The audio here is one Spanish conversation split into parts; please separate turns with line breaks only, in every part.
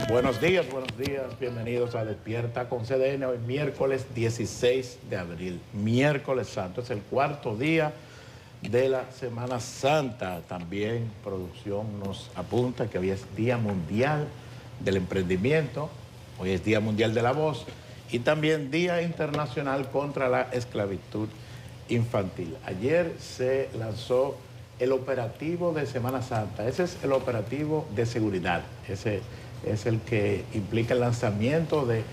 Buenos días, bienvenidos a Despierta con CDN, hoy miércoles 16 de abril, miércoles santo, es el cuarto día de la Semana Santa. También producción nos apunta que hoy es Día Mundial del Emprendimiento, hoy es Día Mundial de la Voz y también Día Internacional contra la Esclavitud Infantil. Ayer se lanzó el operativo de Semana Santa, ese es el operativo de seguridad, ese es el que implica el lanzamiento de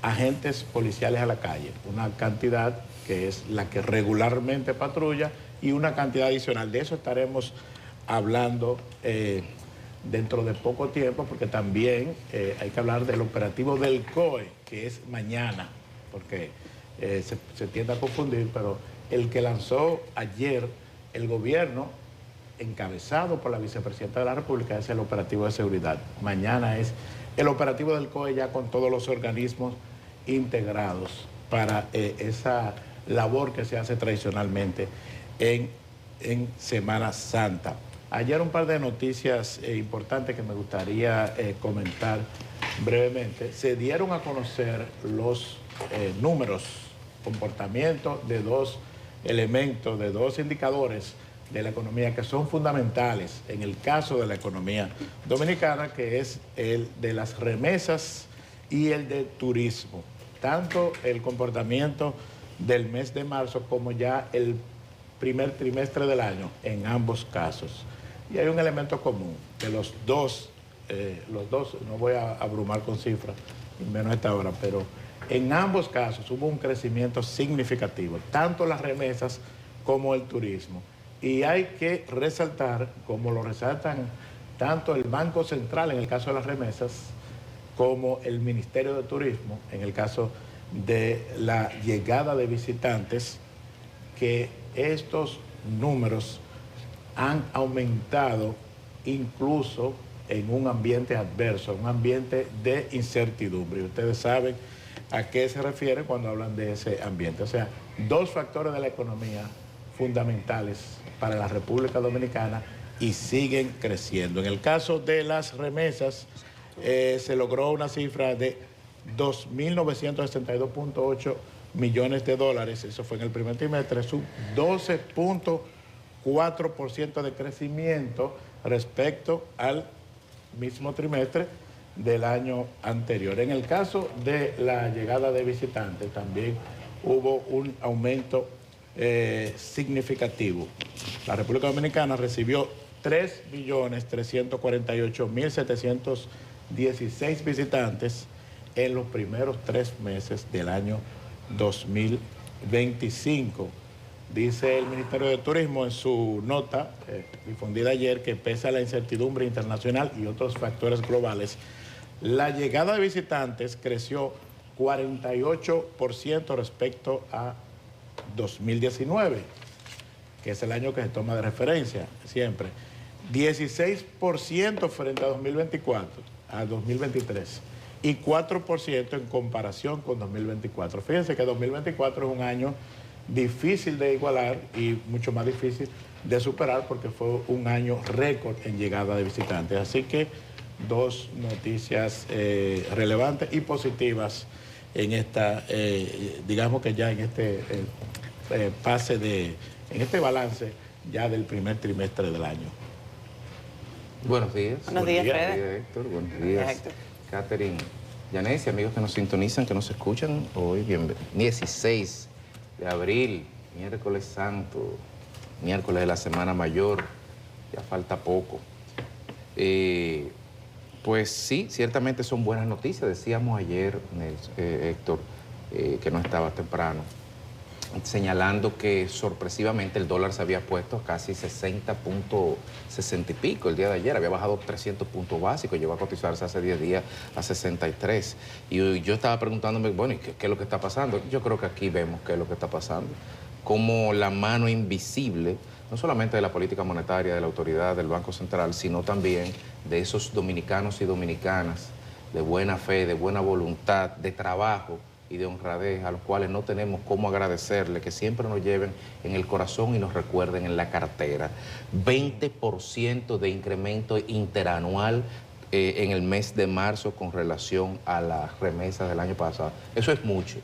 agentes policiales a la calle, una cantidad que es la que regularmente patrulla y una cantidad adicional. De eso estaremos hablando dentro de poco tiempo, porque también hay que hablar del operativo del COE, que es mañana, porque se tiende a confundir, pero el que lanzó ayer el gobierno, encabezado por la vicepresidenta de la República, es el operativo de seguridad. Mañana es el operativo del COE ya con todos los organismos integrados para esa labor que se hace tradicionalmente en Semana Santa. Ayer un par de noticias importantes que me gustaría comentar brevemente. Se dieron a conocer los números, comportamientos de dos elementos, de dos indicadores de la economía que son fundamentales en el caso de la economía dominicana, que es el de las remesas y el de turismo. Tanto el comportamiento del mes de marzo como ya el primer trimestre del año, en ambos casos. Y hay un elemento común, que los dos, no voy a abrumar con cifras, y menos a esta hora, pero en ambos casos hubo un crecimiento significativo, tanto las remesas como el turismo. Y hay que resaltar, como lo resaltan tanto el Banco Central en el caso de las remesas, como el Ministerio de Turismo en el caso de la llegada de visitantes, que estos números han aumentado incluso en un ambiente adverso, un ambiente de incertidumbre. Y ustedes saben a qué se refiere cuando hablan de ese ambiente. O sea, dos factores de la economía fundamentales para la República Dominicana y siguen creciendo. En el caso de las remesas, se logró una cifra de 2.962.8 millones de dólares, eso fue en el primer trimestre, es un 12.4% de crecimiento respecto al mismo trimestre del año anterior. En el caso de la llegada de visitantes, también hubo un aumento significativo. La República Dominicana recibió 3.348.716 visitantes en los primeros 3 meses del año 2025. Dice el Ministerio de Turismo en su nota difundida ayer que pese a la incertidumbre internacional y otros factores globales, la llegada de visitantes creció 48% respecto a 2019, que es el año que se toma de referencia siempre, 16% frente a 2024, a 2023 y 4% en comparación con 2024. Fíjense que 2024 es un año difícil de igualar y mucho más difícil de superar porque fue un año récord en llegada de visitantes. Así que dos noticias relevantes y positivas en esta, digamos que ya en este en este balance ya del primer trimestre del año.
Buenos días.
Buenos días, Fede.
Buenos días, Héctor. Buenos días,
Héctor.
Catherine, Yanes y amigos que nos sintonizan, que nos escuchan hoy. 16 de abril, miércoles santo, miércoles de la Semana Mayor, ya falta poco. Pues sí, ciertamente son buenas noticias. Decíamos ayer, Héctor, que no estaba temprano, señalando que sorpresivamente el dólar se había puesto a casi 60.60 y pico el día de ayer, había bajado 300 puntos básicos, llegó a cotizarse hace 10 días a 63. Y yo estaba preguntándome, bueno, ¿y qué es lo que está pasando? Yo creo que aquí vemos qué es lo que está pasando, como la mano invisible, no solamente de la política monetaria, de la autoridad del Banco Central, sino también de esos dominicanos y dominicanas de buena fe, de buena voluntad, de trabajo y de honradez, a los cuales no tenemos cómo agradecerle, que siempre nos lleven en el corazón y nos recuerden en la cartera. 20% de incremento interanual en el mes de marzo con relación a las remesas del año pasado. Eso es mucho.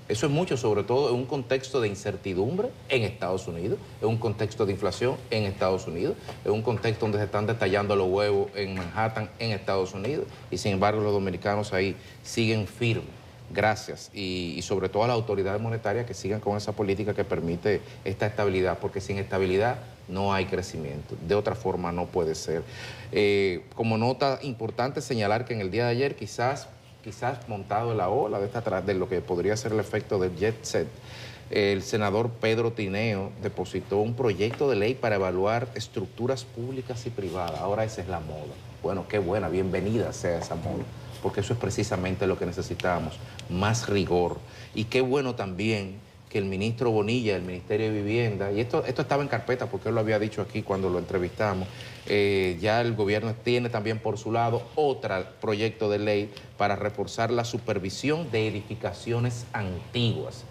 Eso es mucho, sobre todo en un contexto de incertidumbre en Estados Unidos, en un contexto de inflación en Estados Unidos, en un contexto donde se están detallando los huevos en Manhattan, en Estados Unidos, y sin embargo los dominicanos ahí siguen firmes. Gracias. Y sobre todo a las autoridades monetarias que sigan con esa política que permite esta estabilidad, porque sin estabilidad no hay crecimiento. De otra forma no puede ser. Como nota importante señalar que en el día de ayer quizás montado en la ola de lo que podría ser el efecto del jet set, el senador Pedro Tineo depositó un proyecto de ley para evaluar estructuras públicas y privadas. Ahora esa es la moda. Bueno, qué buena, bienvenida sea esa moda, porque eso es precisamente lo que necesitamos, más rigor. Y qué bueno también que el ministro Bonilla del Ministerio de Vivienda, y esto estaba en carpeta porque él lo había dicho aquí cuando lo entrevistamos, ya el gobierno tiene también por su lado otro proyecto de ley para reforzar la supervisión de edificaciones antiguas.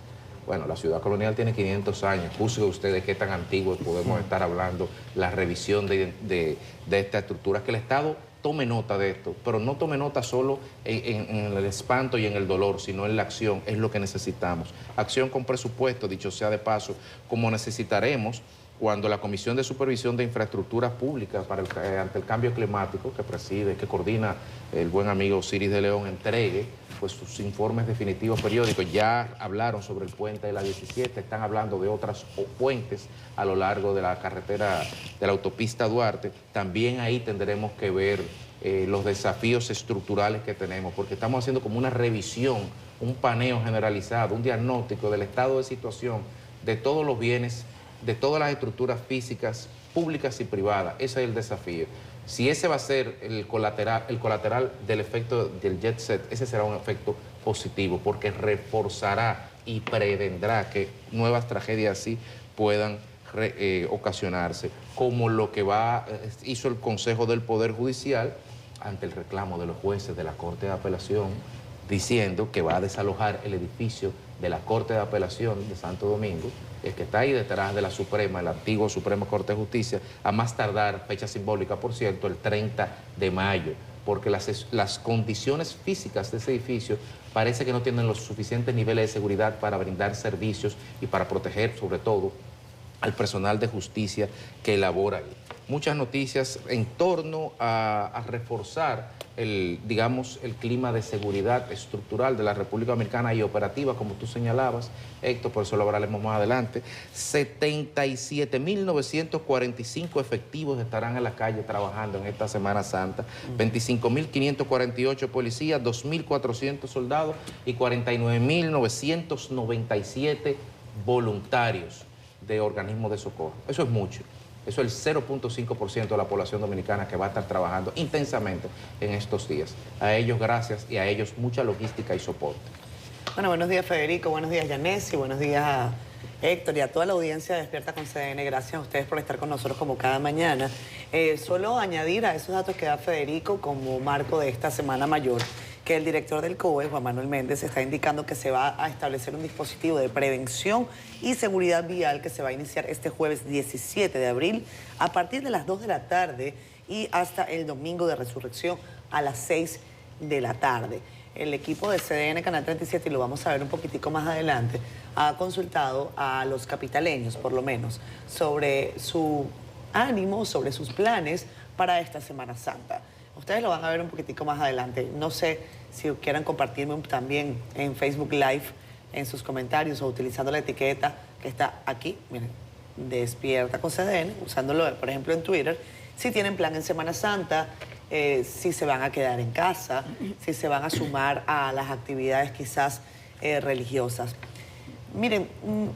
Bueno, la ciudad colonial tiene 500 años, juzguen ustedes qué tan antiguos podemos estar hablando, la revisión de estas estructuras, que el Estado tome nota de esto, pero no tome nota solo en el espanto y en el dolor, sino en la acción, es lo que necesitamos. Acción con presupuesto, dicho sea de paso, como necesitaremos cuando la Comisión de Supervisión de Infraestructuras Públicas ante el cambio climático, que preside, que coordina el buen amigo Osiris de León, entregue pues sus informes definitivos periódicos. Ya hablaron sobre el puente de la 17, están hablando de otros puentes a lo largo de la carretera de la autopista Duarte. También ahí tendremos que ver los desafíos estructurales que tenemos, porque estamos haciendo como una revisión, un paneo generalizado, un diagnóstico del estado de situación de todos los bienes, de todas las estructuras físicas, públicas y privadas. Ese es el desafío. Si ese va a ser el colateral del efecto del jet set, ese será un efecto positivo, porque reforzará y prevendrá que nuevas tragedias así puedan ocasionarse, como lo que hizo el Consejo del Poder Judicial ante el reclamo de los jueces de la Corte de Apelación, diciendo que va a desalojar el edificio de la Corte de Apelación de Santo Domingo, el que está ahí detrás de la Suprema, el antiguo Suprema Corte de Justicia, a más tardar, fecha simbólica por cierto, el 30 de mayo, porque las condiciones físicas de ese edificio parece que no tienen los suficientes niveles de seguridad para brindar servicios y para proteger sobre todo al personal de justicia que elabora ahí. Muchas noticias en torno a reforzar el clima de seguridad estructural de la República Dominicana y operativa, como tú señalabas, Héctor, por eso lo hablaremos más adelante. 77.945 efectivos estarán en la calle trabajando en esta Semana Santa, 25.548 policías, 2.400 soldados y 49.997 voluntarios de organismos de socorro. Eso es mucho. Eso es el 0.5% de la población dominicana que va a estar trabajando intensamente en estos días. A ellos gracias y a ellos mucha logística y soporte.
Bueno, buenos días Federico, buenos días Yanesi, buenos días a Héctor y a toda la audiencia de Despierta con CDN. Gracias a ustedes por estar con nosotros como cada mañana. Solo añadir a esos datos que da Federico como marco de esta Semana Mayor, que el director del COE, Juan Manuel Méndez, está indicando que se va a establecer un dispositivo de prevención y seguridad vial que se va a iniciar este jueves 17 de abril a partir de las 2 de la tarde y hasta el domingo de Resurrección a las 6 de la tarde. El equipo de CDN Canal 37, y lo vamos a ver un poquitico más adelante, ha consultado a los capitaleños, por lo menos, sobre su ánimo, sobre sus planes para esta Semana Santa. Ustedes lo van a ver un poquitico más adelante. No sé si quieran compartirme también en Facebook Live, en sus comentarios o utilizando la etiqueta que está aquí, miren, Despierta con CDN, usándolo, por ejemplo, en Twitter, si tienen plan en Semana Santa, si se van a quedar en casa, si se van a sumar a las actividades quizás religiosas. Miren,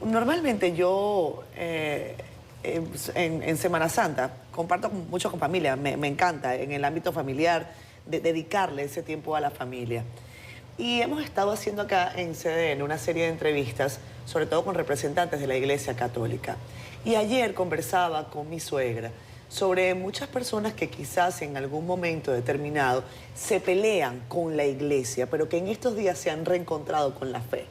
normalmente yo en Semana Santa comparto mucho con familia, me encanta en el ámbito familiar dedicarle ese tiempo a la familia. Y hemos estado haciendo acá en CDN una serie de entrevistas, sobre todo con representantes de la Iglesia Católica. Y ayer conversaba con mi suegra sobre muchas personas que quizás en algún momento determinado se pelean con la Iglesia, pero que en estos días se han reencontrado con la fe.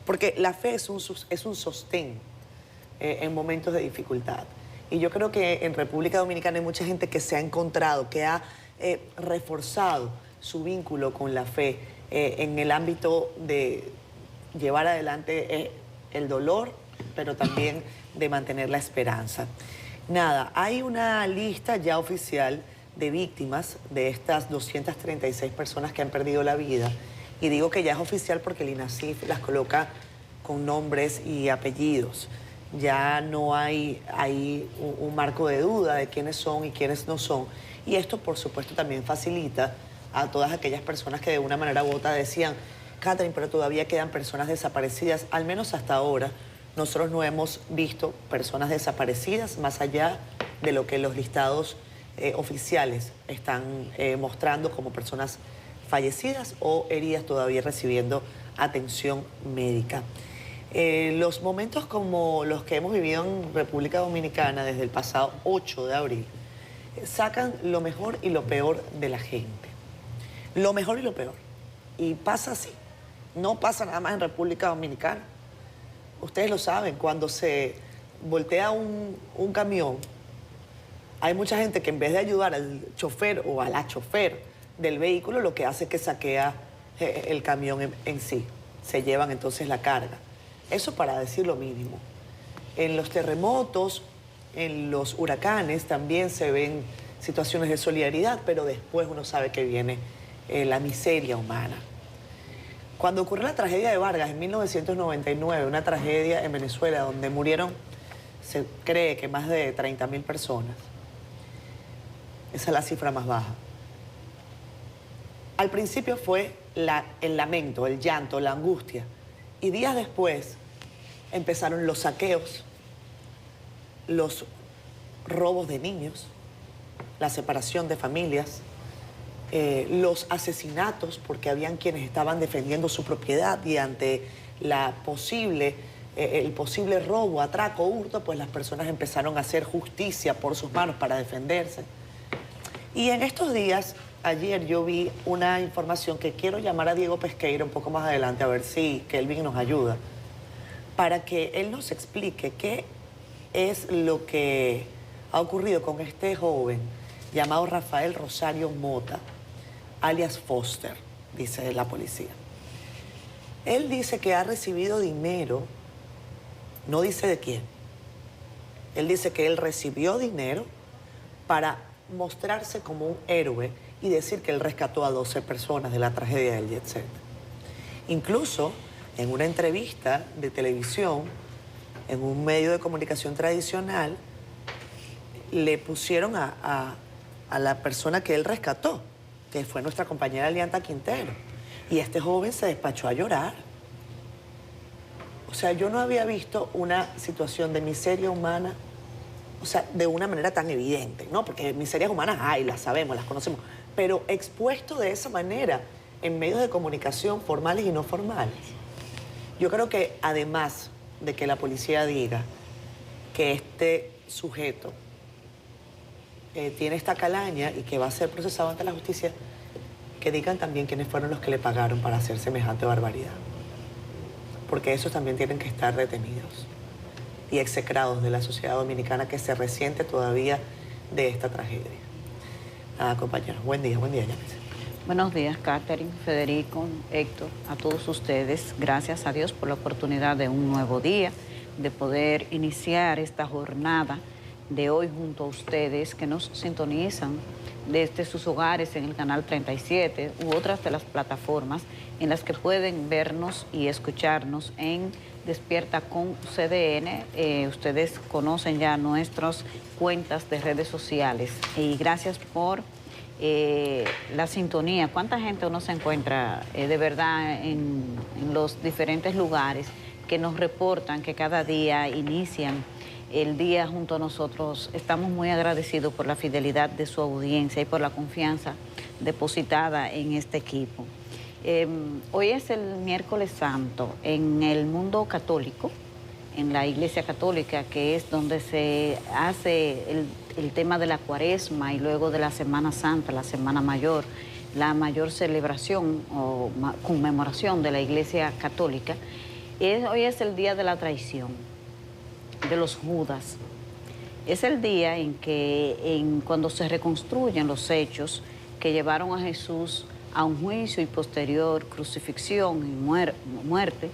Porque la fe es un sostén en momentos de dificultad. Y yo creo que en República Dominicana hay mucha gente que se ha encontrado, que ha reforzado su vínculo con la fe en el ámbito de llevar adelante el dolor, pero también de mantener la esperanza. Nada, hay una lista ya oficial de víctimas de estas 236 personas que han perdido la vida. Y digo que ya es oficial porque el INASIF las coloca con nombres y apellidos. Ya no hay un marco de duda de quiénes son y quiénes no son. Y esto, por supuesto, también facilita a todas aquellas personas que de una manera u otra decían, Catherine, pero todavía quedan personas desaparecidas. Al menos hasta ahora, nosotros no hemos visto personas desaparecidas más allá de lo que los listados oficiales están mostrando como personas fallecidas o heridas todavía recibiendo atención médica. Los momentos como los que hemos vivido en República Dominicana desde el pasado 8 de abril sacan lo mejor y lo peor de la gente. Lo mejor y lo peor. Y pasa así. No pasa nada más en República Dominicana. Ustedes lo saben, cuando se voltea un camión, hay mucha gente que en vez de ayudar al chofer o a la chofer del vehículo, lo que hace es que saquea el camión en sí. Se llevan entonces la carga. Eso para decir lo mínimo. En los terremotos, en los huracanes también se ven situaciones de solidaridad, pero después uno sabe que viene la miseria humana. Cuando ocurrió la tragedia de Vargas en 1999, una tragedia en Venezuela donde murieron, se cree que más de 30.000 personas. Esa es la cifra más baja. Al principio fue el lamento, el llanto, la angustia. Y días después empezaron los saqueos, los robos de niños, la separación de familias, los asesinatos, porque habían quienes estaban defendiendo su propiedad y ante el posible robo, atraco, hurto, pues las personas empezaron a hacer justicia por sus manos para defenderse. Y en estos días, ayer yo vi una información que quiero llamar a Diego Pesqueira un poco más adelante, a ver si Kelvin nos ayuda, para que él nos explique qué es lo que ha ocurrido con este joven llamado Rafael Rosario Mota, alias Foster, dice la policía. Él dice que ha recibido dinero, no dice de quién. Él dice que él recibió dinero para mostrarse como un héroe y decir que él rescató a 12 personas de la tragedia del Jet Set. Incluso en una entrevista de televisión, en un medio de comunicación tradicional, le pusieron a la persona que él rescató, que fue nuestra compañera Alianta Quintero. Y este joven se despachó a llorar. O sea, yo no había visto una situación de miseria humana, o sea, de una manera tan evidente, ¿no? Porque miserias humanas hay, las sabemos, las conocemos, pero expuesto de esa manera en medios de comunicación formales y no formales. Yo creo que además de que la policía diga que este sujeto tiene esta calaña y que va a ser procesado ante la justicia, que digan también quiénes fueron los que le pagaron para hacer semejante barbaridad. Porque esos también tienen que estar detenidos y execrados de la sociedad dominicana que se resiente todavía de esta tragedia. Nada, compañeros. Buen día, Yanis.
Buenos días, Catherine, Federico, Héctor, a todos ustedes. Gracias a Dios por la oportunidad de un nuevo día, de poder iniciar esta jornada de hoy junto a ustedes que nos sintonizan desde sus hogares en el canal 37 u otras de las plataformas en las que pueden vernos y escucharnos en Despierta con CDN. Ustedes conocen ya nuestras cuentas de redes sociales y gracias por la sintonía. ¿Cuánta gente uno se encuentra de verdad en los diferentes lugares que nos reportan que cada día inician el día junto a nosotros? Estamos muy agradecidos por la fidelidad de su audiencia y por la confianza depositada en este equipo. Hoy es el miércoles santo en el mundo católico, en la Iglesia Católica, que es donde se hace el tema de la Cuaresma y luego de la Semana Santa, la Semana Mayor, la mayor celebración o conmemoración de la Iglesia Católica. Hoy es el día de la traición de los Judas. Es el día en que cuando se reconstruyen los hechos que llevaron a Jesús a un juicio y posterior crucifixión y muerte.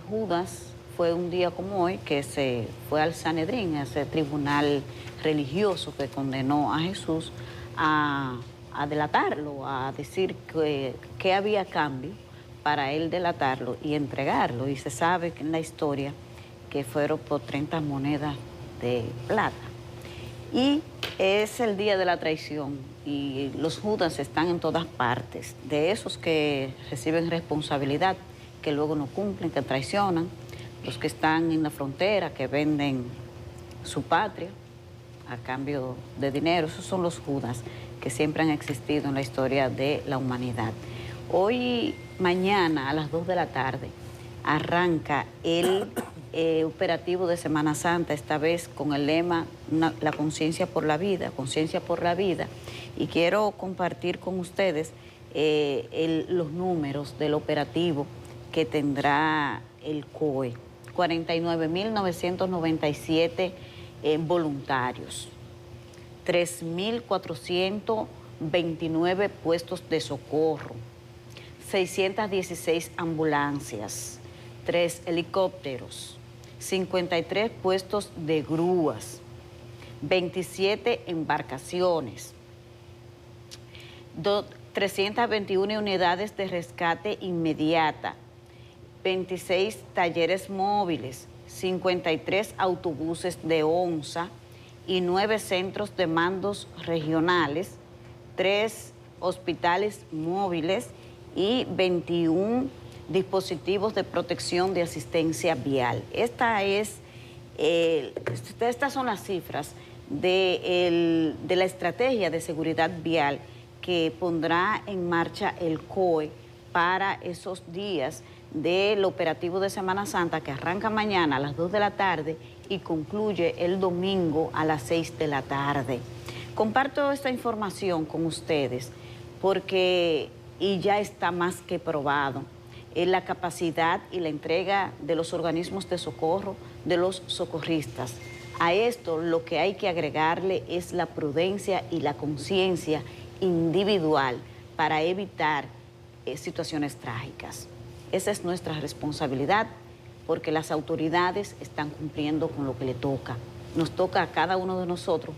Judas fue un día como hoy que se fue al Sanedrín, a ese tribunal religioso que condenó a Jesús a delatarlo, a decir que había cambio para él delatarlo y entregarlo. Y se sabe que en la historia que fueron por 30 monedas de plata. Y es el día de la traición y los Judas están en todas partes, de esos que reciben responsabilidad, que luego no cumplen, que traicionan, los que están en la frontera, que venden su patria a cambio de dinero. Esos son los Judas que siempre han existido en la historia de la humanidad. Hoy, mañana, a las 2 de la tarde, arranca el operativo de Semana Santa, esta vez con el lema La conciencia por la vida, conciencia por la vida. Y quiero compartir con ustedes los números del operativo que tendrá el COE. 49.997 voluntarios, 3.429 puestos de socorro, 616 ambulancias, 3 helicópteros, 53 puestos de grúas, 27 embarcaciones, 321 unidades de rescate inmediata, 26 talleres móviles, 53 autobuses de ONSA y 9 centros de mandos regionales, 3 hospitales móviles y 21 dispositivos de protección de asistencia vial. Estas son las cifras de la estrategia de seguridad vial que pondrá en marcha el COE para esos días del operativo de Semana Santa, que arranca mañana a las 2 de la tarde y concluye el domingo a las 6 de la tarde. Comparto esta información con ustedes porque, y ya está más que probado, la capacidad y la entrega de los organismos de socorro, de los socorristas. A esto lo que hay que agregarle es la prudencia y la conciencia individual para evitar situaciones trágicas. Esa es nuestra responsabilidad, porque las autoridades están cumpliendo con lo que le toca. Nos toca a cada uno de nosotros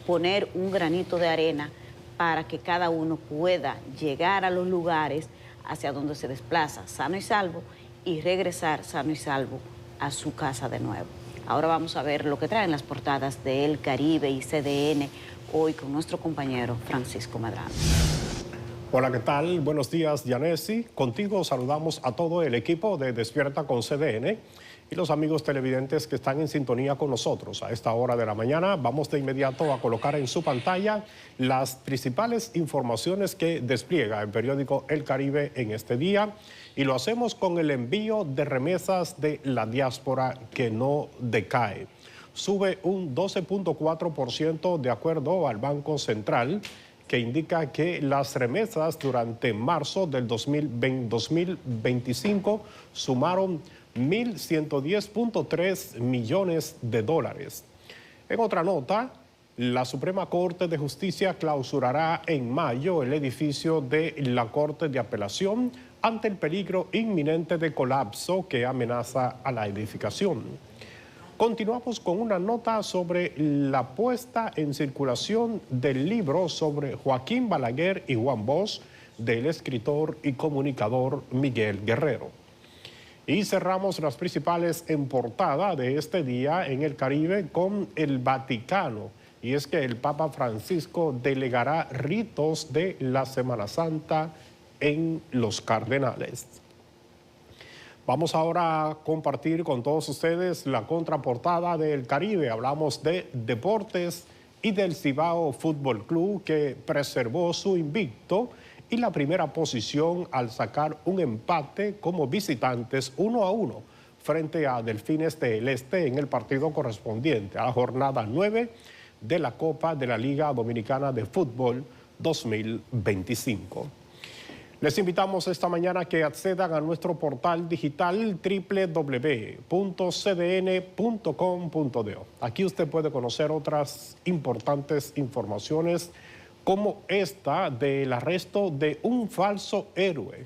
poner un granito de arena para que cada uno pueda llegar a los lugares hacia donde se desplaza sano y salvo y regresar sano y salvo a su casa de nuevo. Ahora vamos a ver lo que traen las portadas de El Caribe y CDN hoy con nuestro compañero Francisco Medrano.
Hola, ¿qué tal? Buenos días, Yanesi. Contigo saludamos a todo el equipo de Despierta con CDN y los amigos televidentes que están en sintonía con nosotros. A esta hora de la mañana vamos de inmediato a colocar en su pantalla las principales informaciones que despliega el periódico El Caribe en este día, y lo hacemos con el envío de remesas de la diáspora que no decae. Sube un 12.4% de acuerdo al Banco Central, que indica que las remesas durante marzo del 2025 sumaron 1.110.3 millones de dólares. En otra nota, la Suprema Corte de Justicia clausurará en mayo el edificio de la Corte de Apelación ante el peligro inminente de colapso que amenaza a la edificación. Continuamos con una nota sobre la puesta en circulación del libro sobre Joaquín Balaguer y Juan Bosch del escritor y comunicador Miguel Guerrero. Y cerramos las principales en portada de este día en el Caribe con el Vaticano. Y es que el Papa Francisco delegará ritos de la Semana Santa en los cardenales. Vamos ahora a compartir con todos ustedes la contraportada del Caribe. Hablamos de deportes y del Cibao Fútbol Club, que preservó su invicto y la primera posición al sacar un empate como visitantes 1-1 frente a Delfines del Este en el partido correspondiente a la jornada 9 de la Copa de la Liga Dominicana de Fútbol 2025. Les invitamos esta mañana a que accedan a nuestro portal digital www.cdn.com.do. Aquí usted puede conocer otras importantes informaciones como esta del arresto de un falso héroe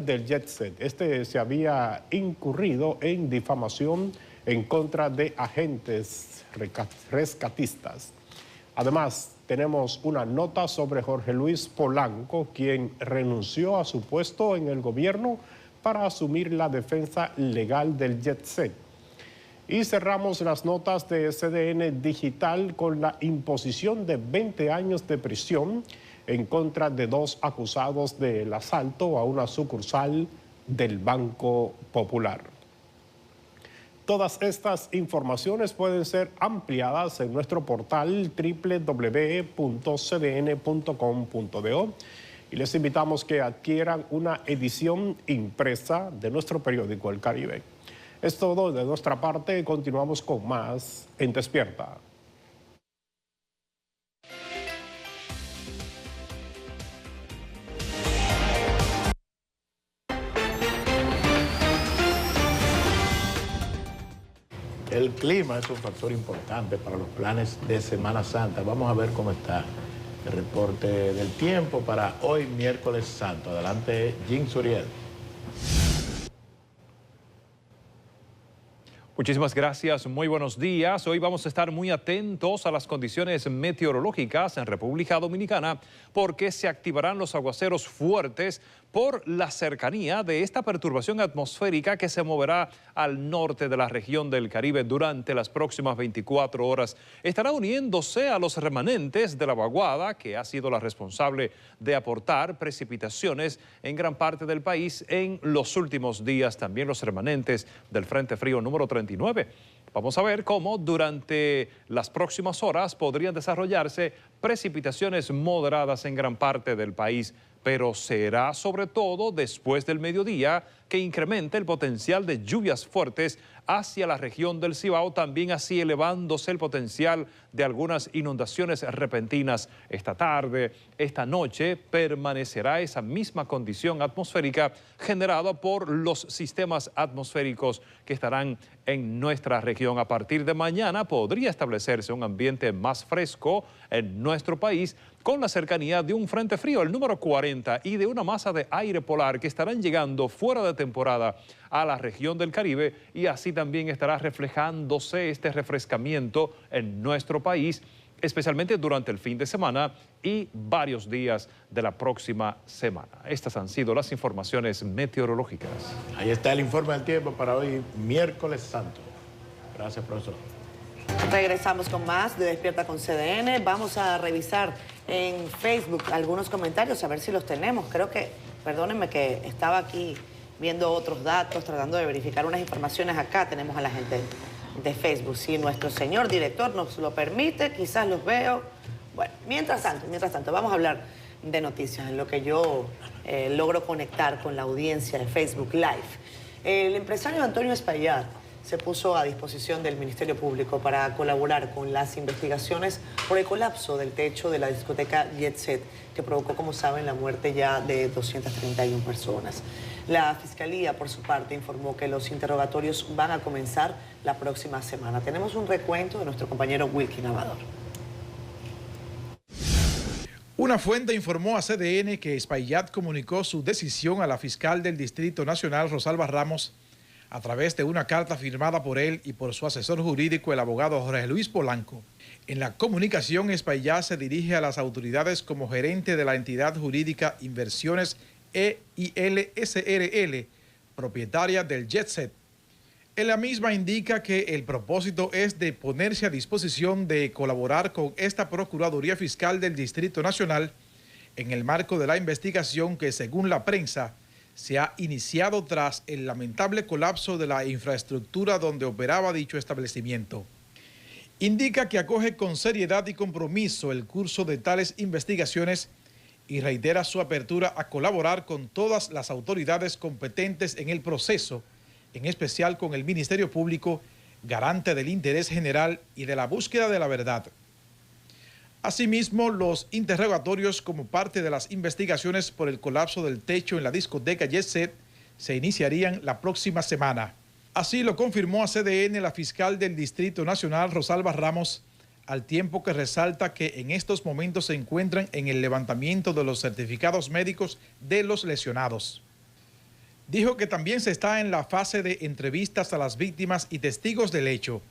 del jet set. Este se había incurrido en difamación en contra de agentes rescatistas. Además, tenemos una nota sobre Jorge Luis Polanco, quien renunció a su puesto en el gobierno para asumir la defensa legal del jet set. Y cerramos las notas de CDN Digital con la imposición de 20 años de prisión en contra de 2 acusados del asalto a una sucursal del Banco Popular. Todas estas informaciones pueden ser ampliadas en nuestro portal www.cdn.com.do y les invitamos que adquieran una edición impresa de nuestro periódico El Caribe. Es todo de nuestra parte, continuamos con más en Despierta.
El clima es un factor importante para los planes de Semana Santa. Vamos a ver cómo está el reporte del tiempo para hoy, miércoles santo. Adelante, Jim Suriel.
Muchísimas gracias, muy buenos días. Hoy vamos a estar muy atentos a las condiciones meteorológicas en República Dominicana porque se activarán los aguaceros fuertes por la cercanía de esta perturbación atmosférica que se moverá al norte de la región del Caribe durante las próximas 24 horas. Estará uniéndose a los remanentes de la vaguada, que ha sido la responsable de aportar precipitaciones en gran parte del país en los últimos días. También los remanentes del Frente Frío número 39. Vamos a ver cómo durante las próximas horas podrían desarrollarse precipitaciones moderadas en gran parte del país, pero será sobre todo después del mediodía que incremente el potencial de lluvias fuertes hacia la región del Cibao, también así elevándose el potencial de algunas inundaciones repentinas. Esta tarde, esta noche, permanecerá esa misma condición atmosférica generada por los sistemas atmosféricos que estarán en nuestra región. A partir de mañana podría establecerse un ambiente más fresco en nuestro país con la cercanía de un frente frío, el número 40, y de una masa de aire polar que estarán llegando fuera de temporada a la región del Caribe, y así también estará reflejándose este refrescamiento en nuestro país, especialmente durante el fin de semana y varios días de la próxima semana. Estas han sido las informaciones meteorológicas.
Ahí está el informe del tiempo para hoy, miércoles santo. Gracias, profesor.
Regresamos con más de Despierta con CDN. Vamos a revisar en Facebook algunos comentarios, a ver si los tenemos. Creo que, perdónenme que estaba aquí viendo otros datos, tratando de verificar unas informaciones acá. Tenemos a la gente de Facebook. Si nuestro señor director nos lo permite, quizás los veo. Bueno, mientras tanto, vamos a hablar de noticias, en lo que yo logro conectar con la audiencia de Facebook Live. El empresario Antonio Espaillat se puso a disposición del Ministerio Público para colaborar con las investigaciones por el colapso del techo de la discoteca Jet Set, que provocó, como saben, la muerte ya de 231 personas. La Fiscalía, por su parte, informó que los interrogatorios van a comenzar la próxima semana. Tenemos un recuento de nuestro compañero Wilkin Amador.
Una fuente informó a CDN que Espaillat comunicó su decisión a la fiscal del Distrito Nacional, Rosalba Ramos, a través de una carta firmada por él y por su asesor jurídico, el abogado Jorge Luis Polanco. En la comunicación, Espaillat se dirige a las autoridades como gerente de la entidad jurídica Inversiones EIL SRL, propietaria del Jet Set. En la misma indica que el propósito es de ponerse a disposición de colaborar con esta Procuraduría Fiscal del Distrito Nacional en el marco de la investigación que, según la prensa, se ha iniciado tras el lamentable colapso de la infraestructura donde operaba dicho establecimiento. Indica que acoge con seriedad y compromiso el curso de tales investigaciones y reitera su apertura a colaborar con todas las autoridades competentes en el proceso, en especial con el Ministerio Público, garante del interés general y de la búsqueda de la verdad. Asimismo, los interrogatorios como parte de las investigaciones por el colapso del techo en la discoteca Jet Set se iniciarían la próxima semana. Así lo confirmó a CDN la fiscal del Distrito Nacional, Rosalba Ramos, al tiempo que resalta que en estos momentos se encuentran en el levantamiento de los certificados médicos de los lesionados. Dijo que también se está en la fase de entrevistas a las víctimas y testigos del hecho.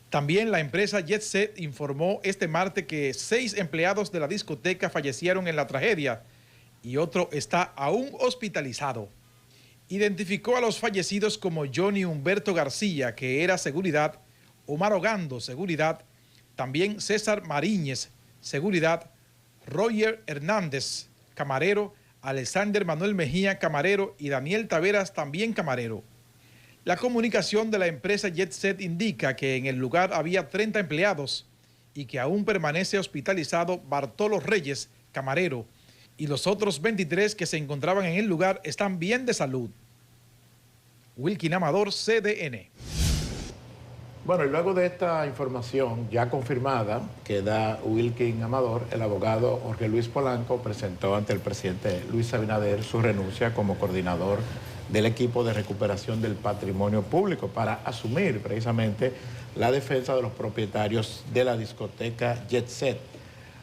También la empresa Jet Set informó este martes que 6 empleados de la discoteca fallecieron en la tragedia y otro está aún hospitalizado. Identificó a los fallecidos como Johnny Humberto García, que era seguridad, Omar Ogando, seguridad, también César Mariñez, seguridad, Roger Hernández, camarero, Alexander Manuel Mejía, camarero, y Daniel Taveras, también camarero. La comunicación de la empresa Jet Set indica que en el lugar había 30 empleados y que aún permanece hospitalizado Bartolo Reyes, camarero, y los otros 23 que se encontraban en el lugar están bien de salud. Wilkin Amador, CDN.
Bueno, y luego de esta información ya confirmada que da Wilkin Amador, el abogado Jorge Luis Polanco presentó ante el presidente Luis Abinader su renuncia como coordinador del equipo de recuperación del patrimonio público para asumir precisamente la defensa de los propietarios de la discoteca Jet Set.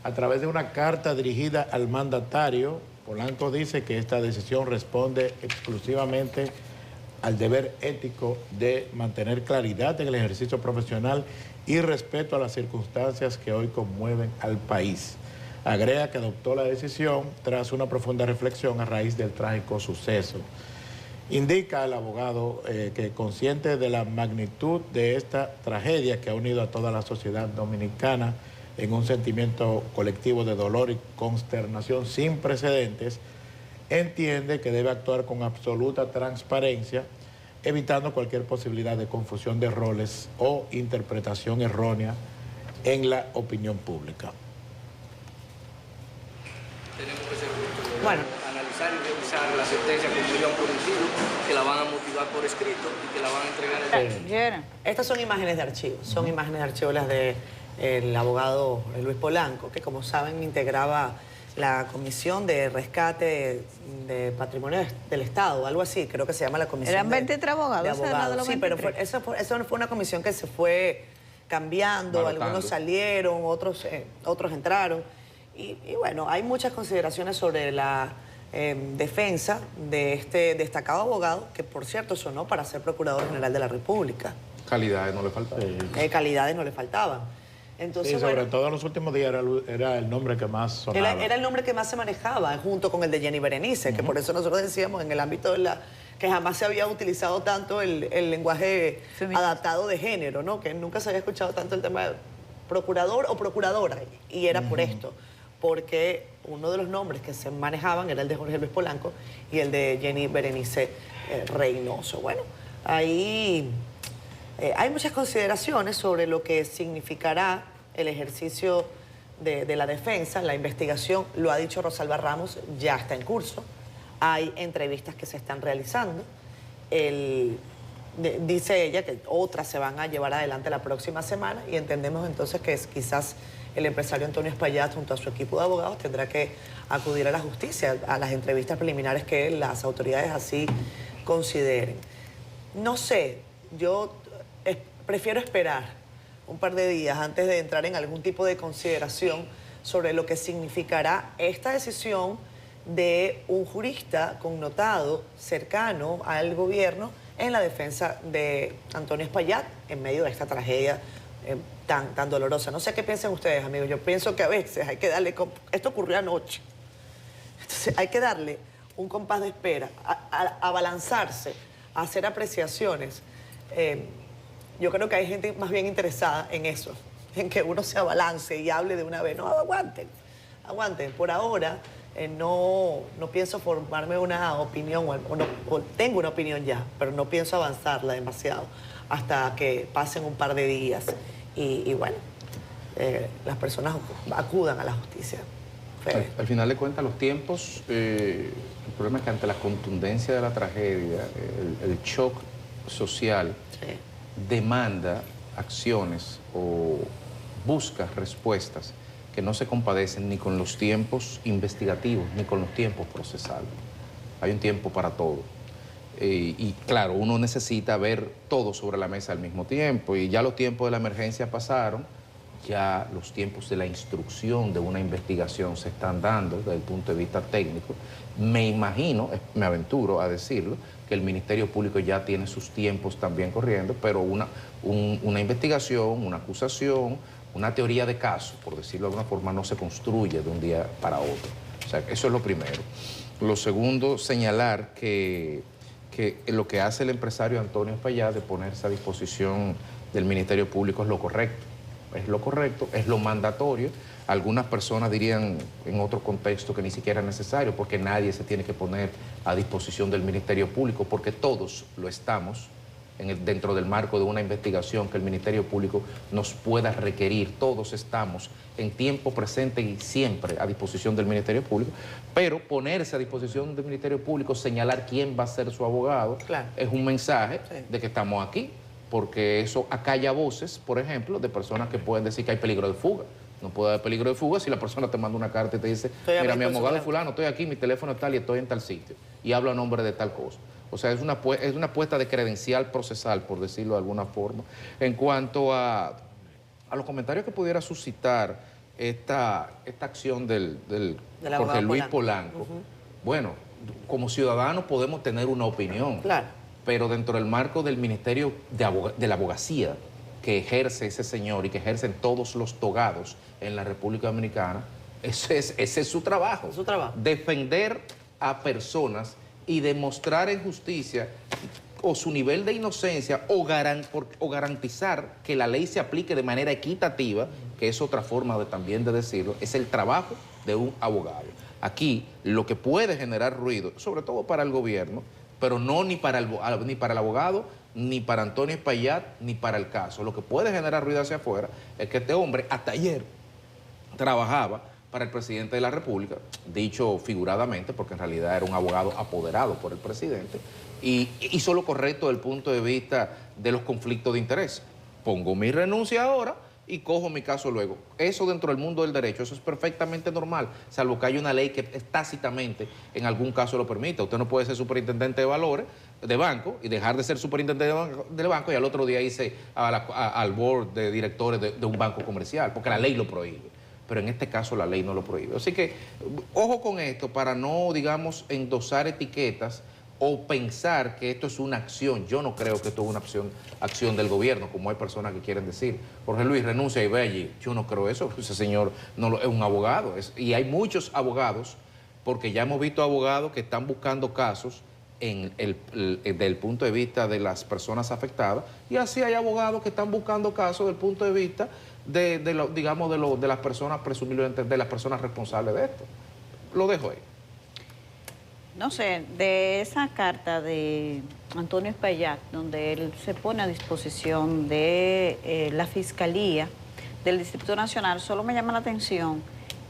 A través de una carta dirigida al mandatario, Polanco dice que esta decisión responde exclusivamente al deber ético de mantener claridad en el ejercicio profesional y respeto a las circunstancias que hoy conmueven al país. Agrega que adoptó la decisión tras una profunda reflexión a raíz del trágico suceso. Indica el abogado que consciente de la magnitud de esta tragedia que ha unido a toda la sociedad dominicana en un sentimiento colectivo de dolor y consternación sin precedentes, entiende que debe actuar con absoluta transparencia, evitando cualquier posibilidad de confusión de roles o interpretación errónea en la opinión pública.
Tenemos que ser justos, analizar y revisar la sentencia que ya han producido, que la van a motivar por escrito y que la van a entregar.
Estas son imágenes de archivo, son imágenes de archivo las del abogado Luis Polanco, que como saben integraba la Comisión de Rescate de Patrimonio del Estado, algo así, creo que se llama la Comisión.
Eran 23 abogados.
Sí, pero eso fue una comisión que se fue cambiando,
Baratando.
algunos salieron, otros entraron. Y bueno, hay muchas consideraciones sobre la defensa de este destacado abogado, que por cierto sonó para ser Procurador General de la República.
Calidades no le faltaban.
Calidades no le faltaban. Entonces,
sí, sobre todo en los últimos días era el nombre que más sonaba.
Era el nombre que más se manejaba, junto con el de Jenny Berenice, que por eso nosotros decíamos en el ámbito de que jamás se había utilizado tanto el lenguaje adaptado de género, ¿no? Que nunca se había escuchado tanto el tema de procurador o procuradora, y era por esto, porque uno de los nombres que se manejaban era el de Jorge Luis Polanco y el de Jenny Berenice Reynoso. Bueno, ahí hay muchas consideraciones sobre lo que significará el ejercicio de la defensa. La investigación, lo ha dicho Rosalba Ramos, ya está en curso. Hay entrevistas que se están realizando. Dice ella que otras se van a llevar adelante la próxima semana y entendemos entonces que quizás el empresario Antonio Espaillat junto a su equipo de abogados tendrá que acudir a la justicia, a las entrevistas preliminares que las autoridades así consideren. No sé, yo prefiero esperar un par de días antes de entrar en algún tipo de consideración sobre lo que significará esta decisión de un jurista connotado, cercano al gobierno, en la defensa de Antonio Espaillat en medio de esta tragedia tan dolorosa. No sé qué piensan ustedes, amigos. Yo pienso que a veces hay que darle... Esto ocurrió anoche. Entonces hay que darle un compás de espera, a balanzarse, a hacer apreciaciones. Yo creo que hay gente más bien interesada en eso, en que uno se abalance y hable de una vez. No, aguanten. Por ahora no pienso formarme una opinión, o tengo una opinión ya, pero no pienso avanzarla demasiado hasta que pasen un par de días y bueno, las personas acudan a la justicia.
Al final de cuentas, los tiempos, el problema es que ante la contundencia de la tragedia, el shock social,
Sí.
demanda acciones o busca respuestas que no se compadecen ni con los tiempos investigativos ni con los tiempos procesales. Hay un tiempo para todo. Y claro, uno necesita ver todo sobre la mesa al mismo tiempo y ya los tiempos de la emergencia pasaron ya los tiempos de la instrucción de una investigación se están dando desde el punto de vista técnico. Me imagino, me aventuro a decirlo, que el Ministerio Público ya tiene sus tiempos también corriendo, pero una investigación, una acusación, una teoría de caso, por decirlo de alguna forma, no se construye de un día para otro. O sea, eso es lo primero. Lo segundo, señalar que lo que hace el empresario Antonio Espaillat de ponerse a disposición del Ministerio Público es lo correcto. Es lo correcto, es lo mandatorio. Algunas personas dirían en otro contexto que ni siquiera es necesario porque nadie se tiene que poner a disposición del Ministerio Público porque todos lo estamos dentro del marco de una investigación que el Ministerio Público nos pueda requerir. Todos estamos en tiempo presente y siempre a disposición del Ministerio Público, pero ponerse a disposición del Ministerio Público, señalar quién va a ser su abogado, claro, es un mensaje de que estamos aquí, porque eso acalla voces, por ejemplo, de personas que pueden decir que hay peligro de fuga. No puede haber peligro de fuga si la persona te manda una carta y te dice, mira, mi abogado fulano, estoy aquí, mi teléfono es tal y estoy en tal sitio, y hablo a nombre de tal cosa. O sea, es una apuesta de credencial procesal, por decirlo de alguna forma. En cuanto a los comentarios que pudiera suscitar esta acción del Jorge Luis Polanco, bueno, como ciudadanos podemos tener una opinión, claro, pero dentro del marco del Ministerio de la Abogacía que ejerce ese señor y que ejercen todos los togados en la República Dominicana, ese es su trabajo. ¿Es su trabajo? Defender a personas y demostrar en justicia o su nivel de inocencia o garantizar que la ley se aplique de manera equitativa, que es otra forma también de decirlo, es el trabajo de un abogado. Aquí lo que puede generar ruido, sobre todo para el gobierno, pero no ni para el abogado, ni para Antonio Espaillat, ni para el caso. Lo que puede generar ruido hacia afuera es que este hombre hasta ayer trabajaba para el presidente de la República, dicho figuradamente, porque en realidad era un abogado apoderado por el presidente, y hizo lo correcto desde el punto de vista de los conflictos de interés. Pongo mi renuncia ahora y cojo mi caso luego. Eso dentro del mundo del derecho, eso es perfectamente normal, salvo que haya una ley que tácitamente en algún caso lo permita. Usted no puede ser superintendente de valores de banco y dejar de ser superintendente del banco y al otro día irse al board de directores de un banco comercial, porque la ley lo prohíbe. Pero en este caso la ley no lo prohíbe. Así que, ojo con esto para no, digamos, endosar etiquetas o pensar que esto es una acción. Yo no creo que esto es una acción del gobierno, como hay personas que quieren decir. Jorge Luis, renuncia y ve allí. Yo no creo eso, ese señor es un abogado. Y hay muchos abogados, porque ya hemos visto abogados que están buscando casos desde el punto de vista de las personas afectadas, y así hay abogados que están buscando casos desde el punto de vista de las personas, presumiblemente de las personas responsables de esto. Lo dejo ahí.
No sé, de esa carta de Antonio Espaillat, donde él se pone a disposición de la Fiscalía del Distrito Nacional, solo me llama la atención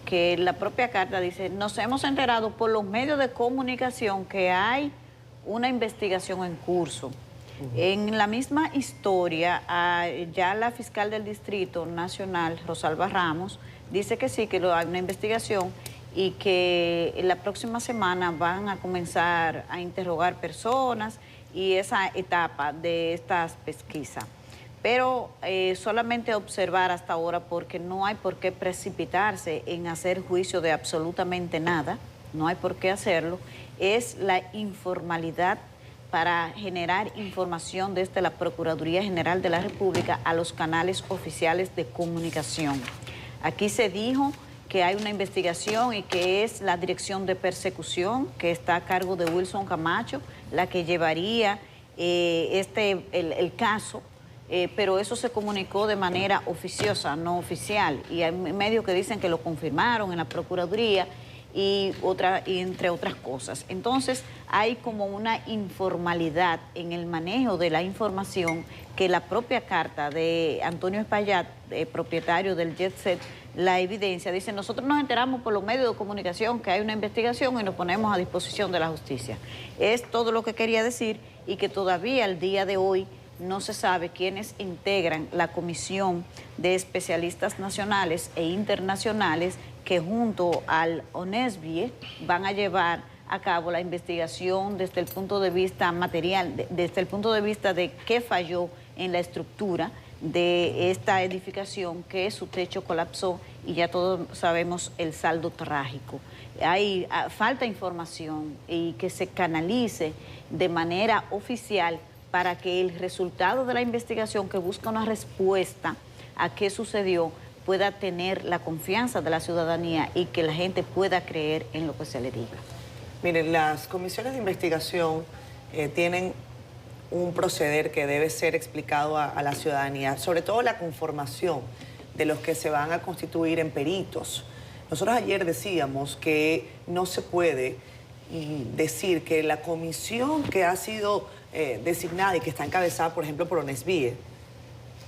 que la propia carta dice, nos hemos enterado por los medios de comunicación que hay una investigación en curso. En la misma historia, ya la fiscal del Distrito Nacional, Rosalba Ramos, dice que sí, que hay una investigación y que en la próxima semana van a comenzar a interrogar personas y esa etapa de estas pesquisas. Pero solamente observar hasta ahora, porque no hay por qué precipitarse en hacer juicio de absolutamente nada, no hay por qué hacerlo, es la informalidad para generar información desde la Procuraduría General de la República a los canales oficiales de comunicación. Aquí se dijo que hay una investigación y que es la Dirección de Persecución, que está a cargo de Wilson Camacho, la que llevaría el caso, pero eso se comunicó de manera oficiosa, no oficial, y hay medios que dicen que lo confirmaron en la Procuraduría y entre otras cosas. Entonces, hay como una informalidad en el manejo de la información que la propia carta de Antonio Espaillat, propietario del Jet Set, la evidencia, dice, nosotros nos enteramos por los medios de comunicación que hay una investigación y nos ponemos a disposición de la justicia. Es todo lo que quería decir, y que todavía al día de hoy no se sabe quiénes integran la Comisión de Especialistas Nacionales e Internacionales que junto al ONESBIE van a llevar a cabo la investigación desde el punto de vista material, desde el punto de vista de qué falló en la estructura de esta edificación que su techo colapsó y ya todos sabemos el saldo trágico. Falta información y que se canalice de manera oficial para que el resultado de la investigación que busca una respuesta a qué sucedió pueda tener la confianza de la ciudadanía y que la gente pueda creer en lo que se le diga.
Miren, las comisiones de investigación tienen un proceder que debe ser explicado a la ciudadanía, sobre todo la conformación de los que se van a constituir en peritos. Nosotros ayer decíamos que no se puede decir que la comisión que ha sido designada y que está encabezada, por ejemplo, por ONESVIE,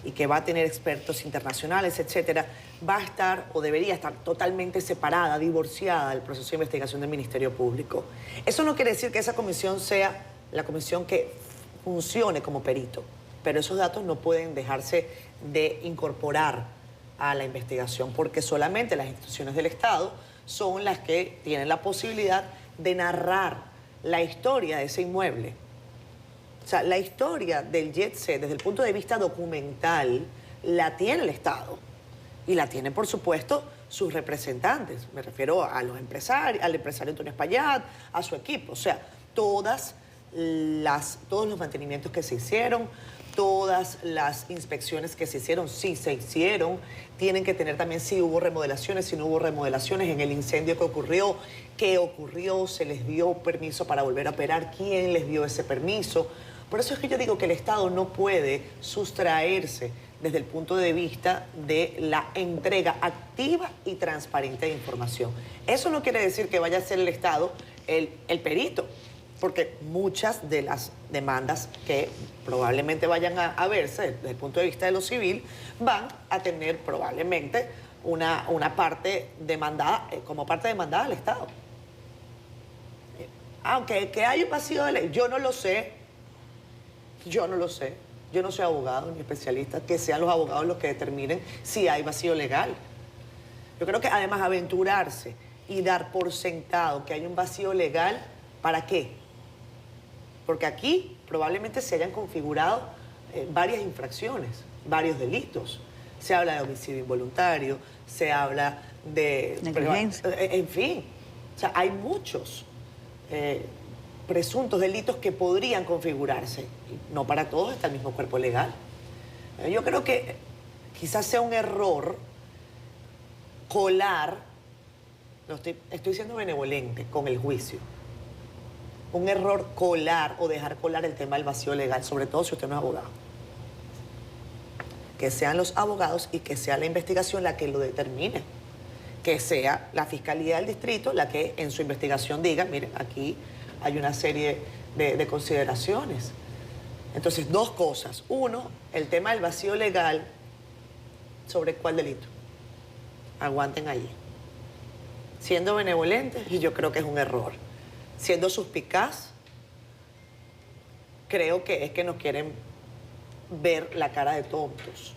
y que va a tener expertos internacionales, etcétera, va a estar o debería estar totalmente separada, divorciada del proceso de investigación del Ministerio Público. Eso no quiere decir que esa comisión sea la comisión que funcione como perito, pero esos datos no pueden dejarse de incorporar a la investigación porque solamente las instituciones del Estado son las que tienen la posibilidad de narrar la historia de ese inmueble. O sea, la historia del Jet Set desde el punto de vista documental la tiene el Estado y la tienen, por supuesto, sus representantes. Me refiero a los empresarios, al empresario Antonio Espaillat, a su equipo. O sea, todos los mantenimientos que se hicieron, todas las inspecciones que se hicieron, sí se hicieron, tienen que tener también si hubo remodelaciones, si no hubo remodelaciones en el incendio que ocurrió, qué ocurrió, se les dio permiso para volver a operar, quién les dio ese permiso. Por eso es que yo digo que el Estado no puede sustraerse desde el punto de vista de la entrega activa y transparente de información. Eso no quiere decir que vaya a ser el Estado el perito, porque muchas de las demandas que probablemente vayan a verse desde el punto de vista de lo civil van a tener probablemente una parte demandada, como parte demandada al Estado. Aunque que hay un vacío de ley, yo no lo sé. Yo no lo sé. Yo no soy abogado ni especialista, que sean los abogados los que determinen si hay vacío legal. Yo creo que además aventurarse y dar por sentado que hay un vacío legal, ¿para qué? Porque aquí probablemente se hayan configurado varias infracciones, varios delitos. Se habla de homicidio involuntario, se habla de
negligencia.
En fin, o sea, hay muchos presuntos delitos que podrían configurarse. No para todos está el mismo cuerpo legal. Yo creo que quizás sea un error colar, estoy siendo benevolente con el juicio, un error colar o dejar colar el tema del vacío legal, sobre todo si usted no es abogado. Que sean los abogados y que sea la investigación la que lo determine. Que sea la Fiscalía del Distrito la que en su investigación diga, miren, aquí hay una serie de consideraciones. Entonces, dos cosas. Uno, el tema del vacío legal, ¿sobre cuál delito? Aguanten allí. Siendo benevolentes, yo creo que es un error. Siendo suspicaz, creo que es que nos quieren ver la cara de tontos.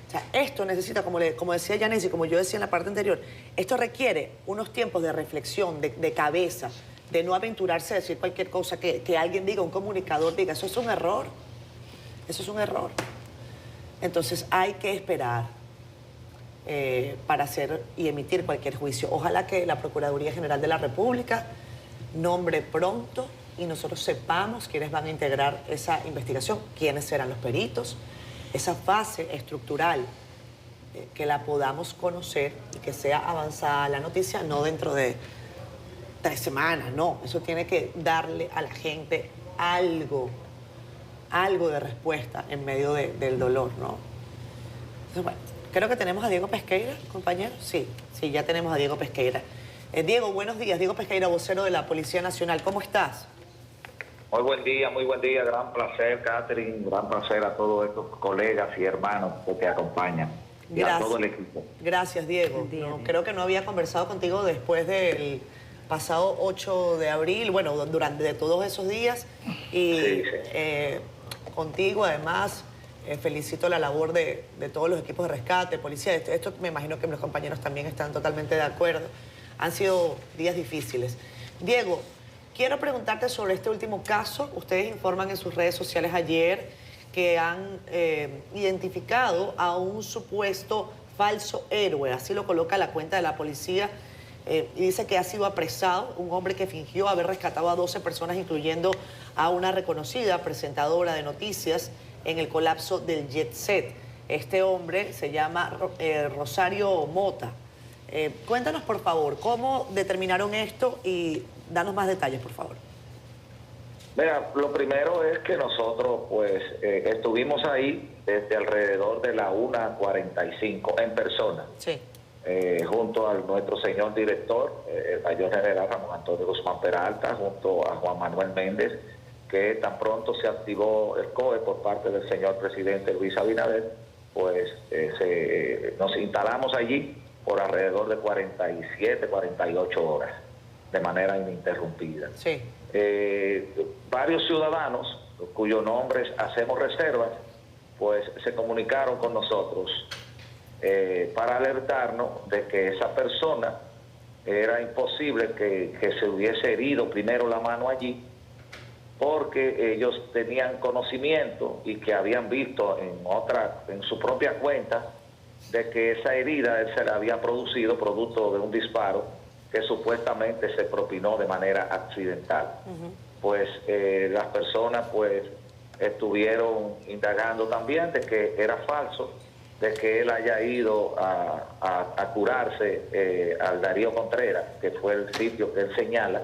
O sea, esto necesita, como decía Yanesi, como yo decía en la parte anterior, esto requiere unos tiempos de reflexión, de cabeza, de no aventurarse a decir cualquier cosa que alguien diga, un comunicador diga, eso es un error. Eso es un error. Entonces hay que esperar para hacer y emitir cualquier juicio. Ojalá que la Procuraduría General de la República nombre pronto y nosotros sepamos quiénes van a integrar esa investigación, quiénes serán los peritos, esa fase estructural, que la podamos conocer y que sea avanzada la noticia, no dentro de 3 semanas, no. Eso tiene que darle a la gente algo de respuesta en medio del dolor, ¿no? Entonces, bueno, creo que tenemos a Diego Pesqueira, compañero. Sí, ya tenemos a Diego Pesqueira. Diego, buenos días. Diego Pesqueira, vocero de la Policía Nacional. ¿Cómo estás?
Muy buen día, gran placer, Catherine, gran placer a todos estos colegas y hermanos que te acompañan.
Gracias.
Y a todo el equipo.
Gracias, Diego. Creo que no había conversado contigo después del pasado 8 de abril, bueno, durante todos esos días. Y sí. Contigo, además, felicito la labor de todos los equipos de rescate, policía. Esto me imagino que los compañeros también están totalmente de acuerdo. Han sido días difíciles. Diego, quiero preguntarte sobre este último caso. Ustedes informan en sus redes sociales ayer que han identificado a un supuesto falso héroe, así lo coloca la cuenta de la policía, y dice que ha sido apresado un hombre que fingió haber rescatado a 12 personas, incluyendo a una reconocida presentadora de noticias en el colapso del Jet Set. Este hombre se llama Rosario Mota. Cuéntanos, por favor, cómo determinaron esto y danos más detalles, por favor.
Mira, lo primero es que nosotros pues estuvimos ahí desde alrededor de la 1:45 en persona,
sí.
Junto a nuestro señor director, el mayor general Ramón Antonio Guzmán Peralta, junto a Juan Manuel Méndez, que tan pronto se activó el COE por parte del señor presidente Luis Abinader, pues nos instalamos allí por alrededor de 47, 48 horas, de manera ininterrumpida.
Sí.
Varios ciudadanos cuyos nombres hacemos reservas, pues se comunicaron con nosotros para alertarnos de que esa persona era imposible que se hubiese herido primero la mano allí, porque ellos tenían conocimiento y que habían visto en su propia cuenta de que esa herida él se la había producido producto de un disparo que supuestamente se propinó de manera accidental. Pues las personas pues estuvieron indagando también de que era falso, de que él haya ido a curarse al Darío Contreras, que fue el sitio que él señala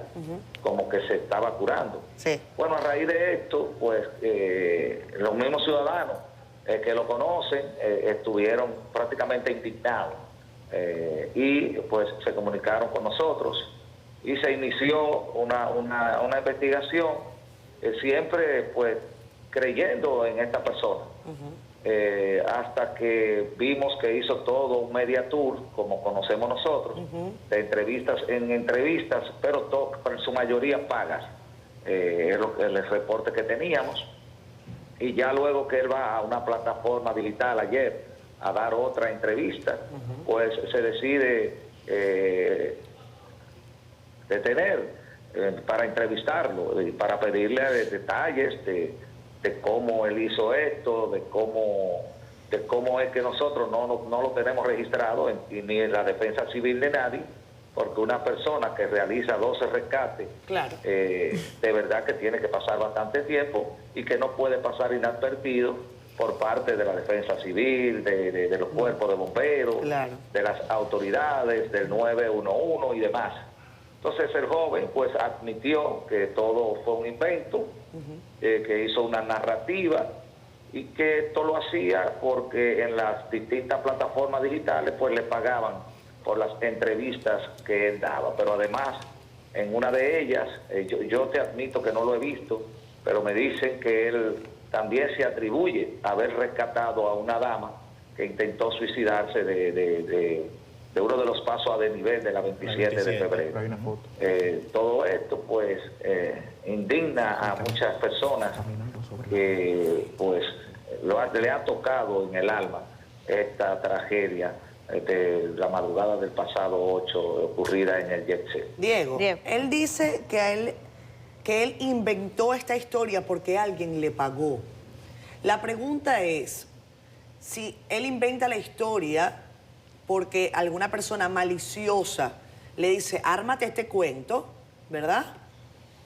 como que se estaba curando.
Sí.
Bueno, a raíz de esto, pues los mismos ciudadanos que lo conocen estuvieron prácticamente indignados y pues se comunicaron con nosotros y se inició una investigación, siempre pues creyendo en esta persona. Hasta que vimos que hizo todo un media tour, como conocemos nosotros, de entrevistas en entrevistas, pero en su mayoría pagas, el reporte que teníamos, y ya luego que él va a una plataforma digital ayer a dar otra entrevista, pues se decide detener para entrevistarlo y para pedirle detalles de cómo él hizo esto, de cómo es que nosotros no lo tenemos registrado ni en la defensa civil de nadie, porque una persona que realiza 12 rescates,
claro,
de verdad que tiene que pasar bastante tiempo y que no puede pasar inadvertido por parte de la defensa civil, de los cuerpos de bomberos,
claro,
de las autoridades, del 911 y demás. Entonces el joven pues admitió que todo fue un invento, que hizo una narrativa y que esto lo hacía porque en las distintas plataformas digitales pues le pagaban por las entrevistas que él daba. Pero además, en una de ellas, yo te admito que no lo he visto, pero me dicen que él también se atribuye haber rescatado a una dama que intentó suicidarse de uno de los pasos a desnivel de la 27 de febrero.
Hay una foto.
Todo esto pues indigna a muchas personas que pues le ha tocado en el alma esta tragedia de la madrugada del pasado 8 ocurrida en el Jet Set.
Diego, él dice que él inventó esta historia porque alguien le pagó. La pregunta es, si él inventa la historia porque alguna persona maliciosa le dice, ármate este cuento, ¿verdad?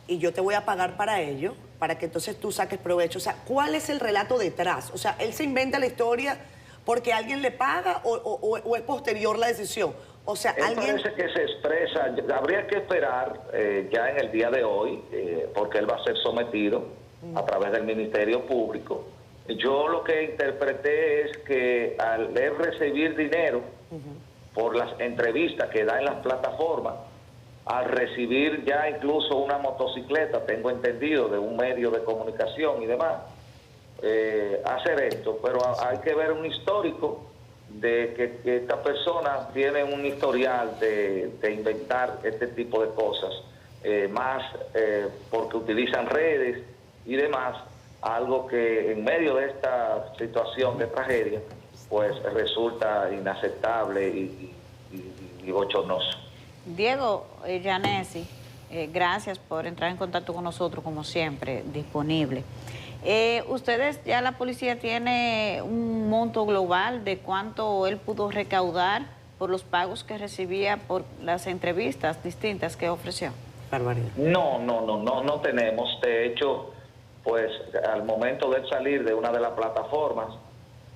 Y yo te voy a pagar para ello, para que entonces tú saques provecho. O sea, ¿cuál es el relato detrás? O sea, ¿él se inventa la historia porque alguien le paga o es posterior la decisión? O sea, alguien...
Parece que se expresa, habría que esperar ya en el día de hoy, porque él va a ser sometido a través del Ministerio Público. Yo lo que interpreté es que al él recibir dinero por las entrevistas que da en las plataformas, al recibir ya incluso una motocicleta, tengo entendido, de un medio de comunicación y demás, hacer esto. Pero hay que ver un histórico de que esta persona tiene un historial de inventar este tipo de cosas, más porque utilizan redes y demás, algo que en medio de esta situación de tragedia pues resulta inaceptable y bochornoso.
Diego, Yanesi, gracias por entrar en contacto con nosotros, como siempre, disponible. ¿Ustedes, ya la policía tiene un monto global de cuánto él pudo recaudar por los pagos que recibía por las entrevistas distintas que ofreció?
Barbaridad.
No tenemos. De hecho, pues al momento de salir de una de las plataformas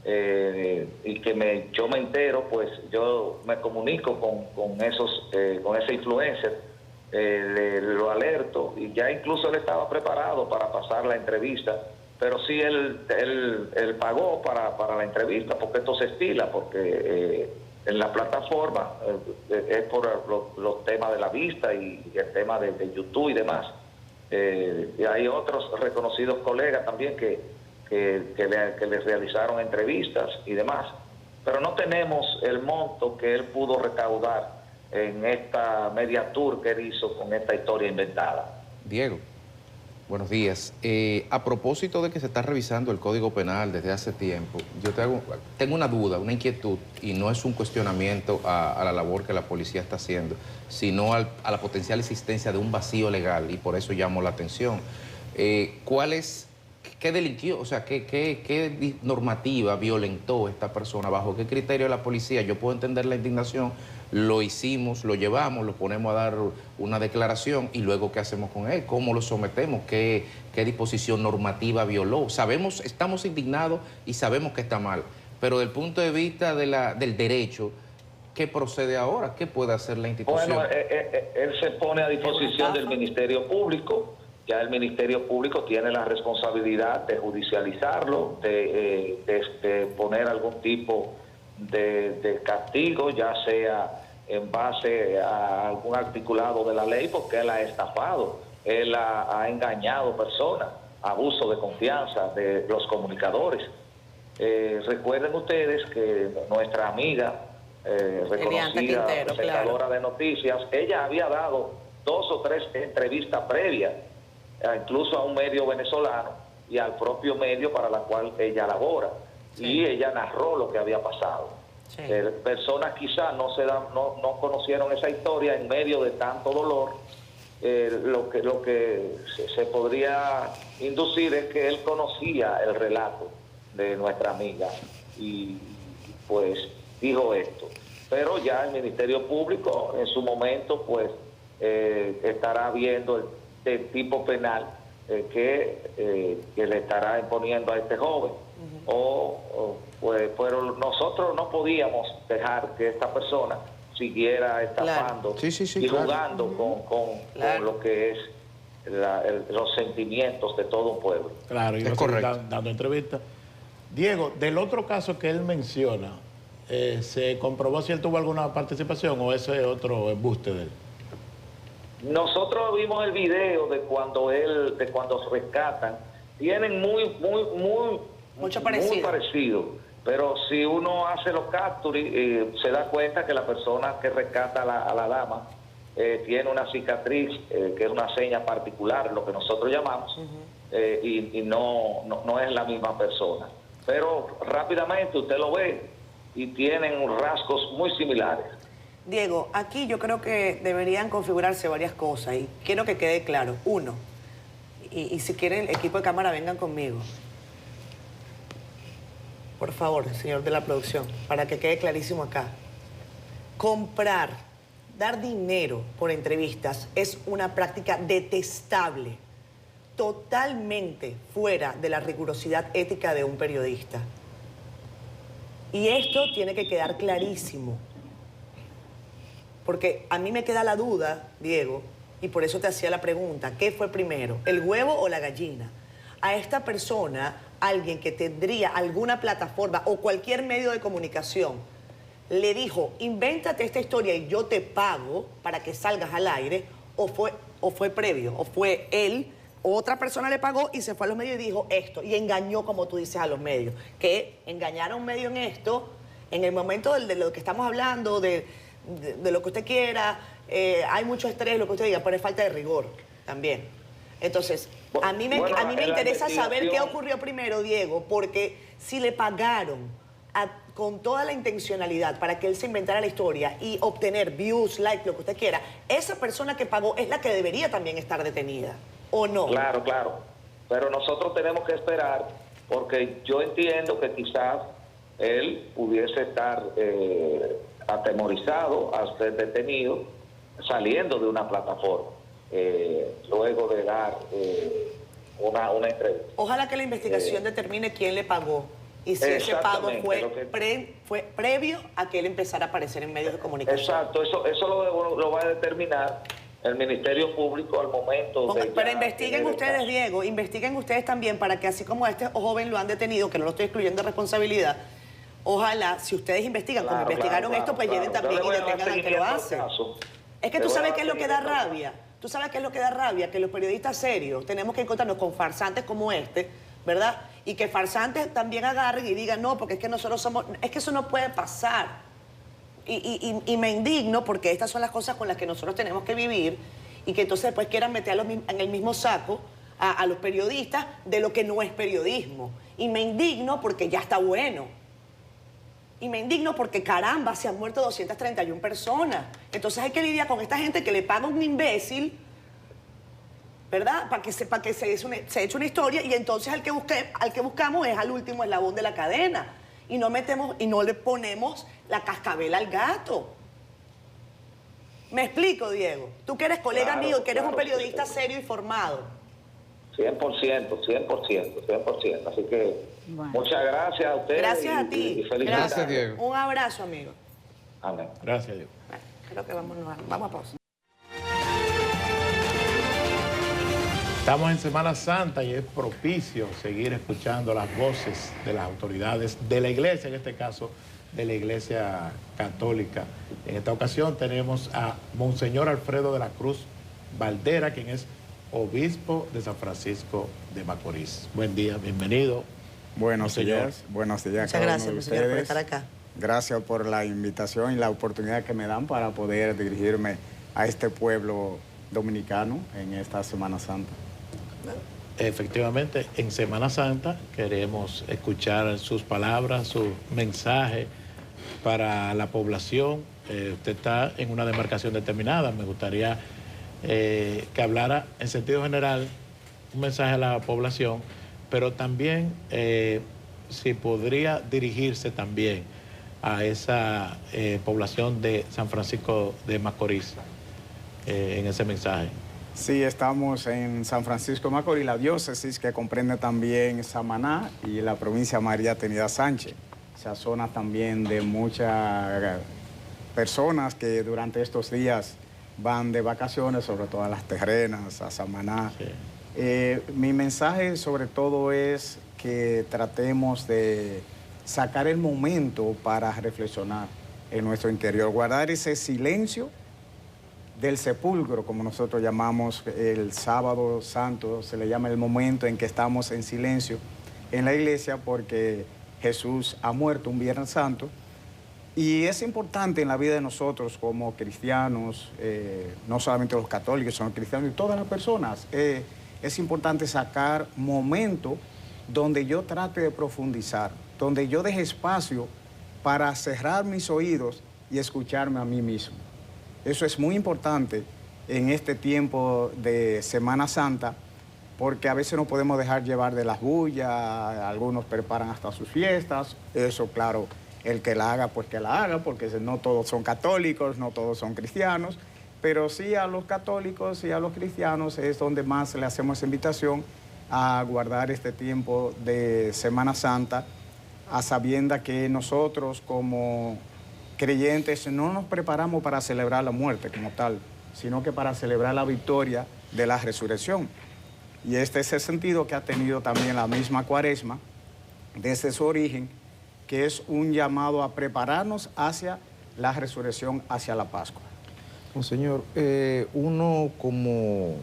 y que yo me entero, pues yo me comunico con ese influencer, lo alerto, y ya incluso él estaba preparado para pasar la entrevista, pero sí él pagó para la entrevista, porque esto se estila, porque en la plataforma es por los temas de la vista y el tema de YouTube y demás. Y hay otros reconocidos colegas también que les realizaron entrevistas y demás, pero no tenemos el monto que él pudo recaudar en esta media tour que él hizo con esta historia inventada.
Diego, buenos días. A propósito de que se está revisando el Código Penal desde hace tiempo, yo tengo una duda, una inquietud, y no es un cuestionamiento a la labor que la policía está haciendo, sino a la potencial existencia de un vacío legal, y por eso llamo la atención. ¿Qué delinquió? O sea, ¿qué normativa violentó esta persona? ¿Bajo qué criterio la policía? Yo puedo entender la indignación, lo hicimos, lo llevamos, lo ponemos a dar una declaración, y luego ¿qué hacemos con él? ¿Cómo lo sometemos? ¿Qué disposición normativa violó? Sabemos, estamos indignados y sabemos que está mal, pero desde el punto de vista del derecho, ¿qué procede ahora? ¿Qué puede hacer la institución?
Bueno, él se pone a disposición del Ministerio Público. Ya el Ministerio Público tiene la responsabilidad de judicializarlo, de poner algún tipo de castigo, ya sea en base a algún articulado de la ley, porque él ha estafado, él ha engañado personas, abuso de confianza de los comunicadores. Recuerden ustedes que nuestra amiga, reconocida presentadora de noticias, ella había dado 2 o 3 entrevistas previas, incluso a un medio venezolano y al propio medio para la cual ella labora. Sí. Y ella narró lo que había pasado. Sí. Personas quizás no conocieron esa historia en medio de tanto dolor. Lo que se podría inducir es que él conocía el relato de nuestra amiga y pues dijo esto. Pero ya el Ministerio Público en su momento pues estará viendo el tipo penal que le estará imponiendo a este joven. Pues, pero nosotros no podíamos dejar que esta persona siguiera estafando y jugando con lo que es los sentimientos de todo un pueblo.
Claro, y es correcto. Dando entrevistas. Diego, del otro caso que él menciona, ¿se comprobó si él tuvo alguna participación o ese es otro embuste de él?
Nosotros vimos el video de cuando rescatan, tienen mucho parecido, pero si uno hace los captures se da cuenta que la persona que rescata a la dama tiene una cicatriz que es una seña particular, lo que nosotros llamamos, y no es la misma persona, pero rápidamente usted lo ve y tienen rasgos muy similares.
Diego, aquí yo creo que deberían configurarse varias cosas y quiero que quede claro. Uno, y si quieren el equipo de cámara vengan conmigo. Por favor, señor de la producción, para que quede clarísimo acá. Comprar, dar dinero por entrevistas es una práctica detestable, totalmente fuera de la rigurosidad ética de un periodista. Y esto tiene que quedar clarísimo. Porque a mí me queda la duda, Diego, y por eso te hacía la pregunta, ¿qué fue primero, el huevo o la gallina? A esta persona, alguien que tendría alguna plataforma o cualquier medio de comunicación, le dijo, invéntate esta historia y yo te pago para que salgas al aire, o fue previo, o fue él, o otra persona le pagó y se fue a los medios y dijo esto, y engañó, como tú dices, a los medios. Que engañar a un medio en esto, en el momento de lo que estamos hablando, de lo que usted quiera, hay mucho estrés, lo que usted diga, pero es falta de rigor también. Entonces, a mí me interesa saber qué ocurrió primero, Diego, porque si le pagaron con toda la intencionalidad para que él se inventara la historia y obtener views, likes, lo que usted quiera, esa persona que pagó es la que debería también estar detenida, ¿o no?
Claro. Pero nosotros tenemos que esperar, porque yo entiendo que quizás él pudiese estar atemorizado a ser detenido saliendo de una plataforma, luego de dar una entrevista.
Ojalá que la investigación determine quién le pagó y si ese pago fue previo a que él empezara a aparecer en medios de comunicación.
Exacto, eso lo va a determinar el Ministerio Público al momento de...
Pero investiguen ustedes, Diego, investiguen ustedes también para que así como a este joven lo han detenido, que no lo estoy excluyendo de responsabilidad, ojalá, si ustedes investigan, como investigaron esto, pues lleven también y detengan al que lo hace. Es que tú sabes qué es lo que da rabia. Tú sabes qué es lo que da rabia, que los periodistas serios tenemos que encontrarnos con farsantes como este, ¿verdad? Y que farsantes también agarren y digan, no, porque es que nosotros somos... Es que eso no puede pasar. Y me indigno porque estas son las cosas con las que nosotros tenemos que vivir y que entonces después quieran meter en el mismo saco a los periodistas de lo que no es periodismo. Y me indigno porque ya está bueno. Y me indigno porque, caramba, se han muerto 231 personas. Entonces hay que lidiar con esta gente que le paga un imbécil, ¿verdad? Para que se eche una historia y entonces al que buscamos es al último eslabón de la cadena. Y no le ponemos la cascabel al gato. ¿Me explico, Diego? Tú que eres colega mío, que eres un periodista serio y formado.
100%, 100%. Así que muchas gracias a ustedes.
Gracias a ti.
Y felicidades.
Gracias, Diego.
Un abrazo, amigo.
Amén.
Gracias, Diego.
Bueno, creo que vamos a pausa.
Estamos en Semana Santa y es propicio seguir escuchando las voces de las autoridades de la iglesia, en este caso de la Iglesia Católica. En esta ocasión tenemos a Monseñor Alfredo de la Cruz Valdera, quien es obispo de San Francisco de Macorís. Buen día, bienvenido.
Buenos días a
Muchas
cada
gracias,
uno de
Monseñor, por
ustedes.
estar acá.
Gracias por la invitación y la oportunidad que me dan para poder dirigirme a este pueblo dominicano en esta Semana Santa.
Efectivamente, en Semana Santa queremos escuchar sus palabras, su mensaje para la población. Usted está en una demarcación determinada. Me gustaría que hablara en sentido general un mensaje a la población, pero también si podría dirigirse también a esa población de San Francisco de Macorís en ese mensaje.
Sí, estamos en San Francisco de Macorís, la diócesis que comprende también Samaná y la provincia María Trinidad Sánchez. Esa zona también de muchas personas que durante estos días van de vacaciones, sobre todo a las terrenas, a Samaná. Sí. Mi mensaje sobre todo es que tratemos de sacar el momento para reflexionar en nuestro interior, guardar ese silencio del sepulcro, como nosotros llamamos el sábado santo, se le llama el momento en que estamos en silencio en la iglesia porque Jesús ha muerto un Viernes Santo y es importante en la vida de nosotros como cristianos, no solamente los católicos, sino cristianos y todas las personas, es importante sacar momento donde yo trate de profundizar, donde yo deje espacio para cerrar mis oídos y escucharme a mí mismo. Eso es muy importante en este tiempo de Semana Santa, porque a veces no podemos dejar llevar de las bullas, algunos preparan hasta sus fiestas, eso claro, el que la haga, pues que la haga, porque no todos son católicos, no todos son cristianos, pero sí a los católicos y a los cristianos es donde más le hacemos invitación a guardar este tiempo de Semana Santa, a sabienda que nosotros como creyentes no nos preparamos para celebrar la muerte como tal, sino que para celebrar la victoria de la resurrección. Y este es el sentido que ha tenido también la misma Cuaresma desde su origen, que es un llamado a prepararnos hacia la resurrección, hacia la Pascua.
Monseñor, uno como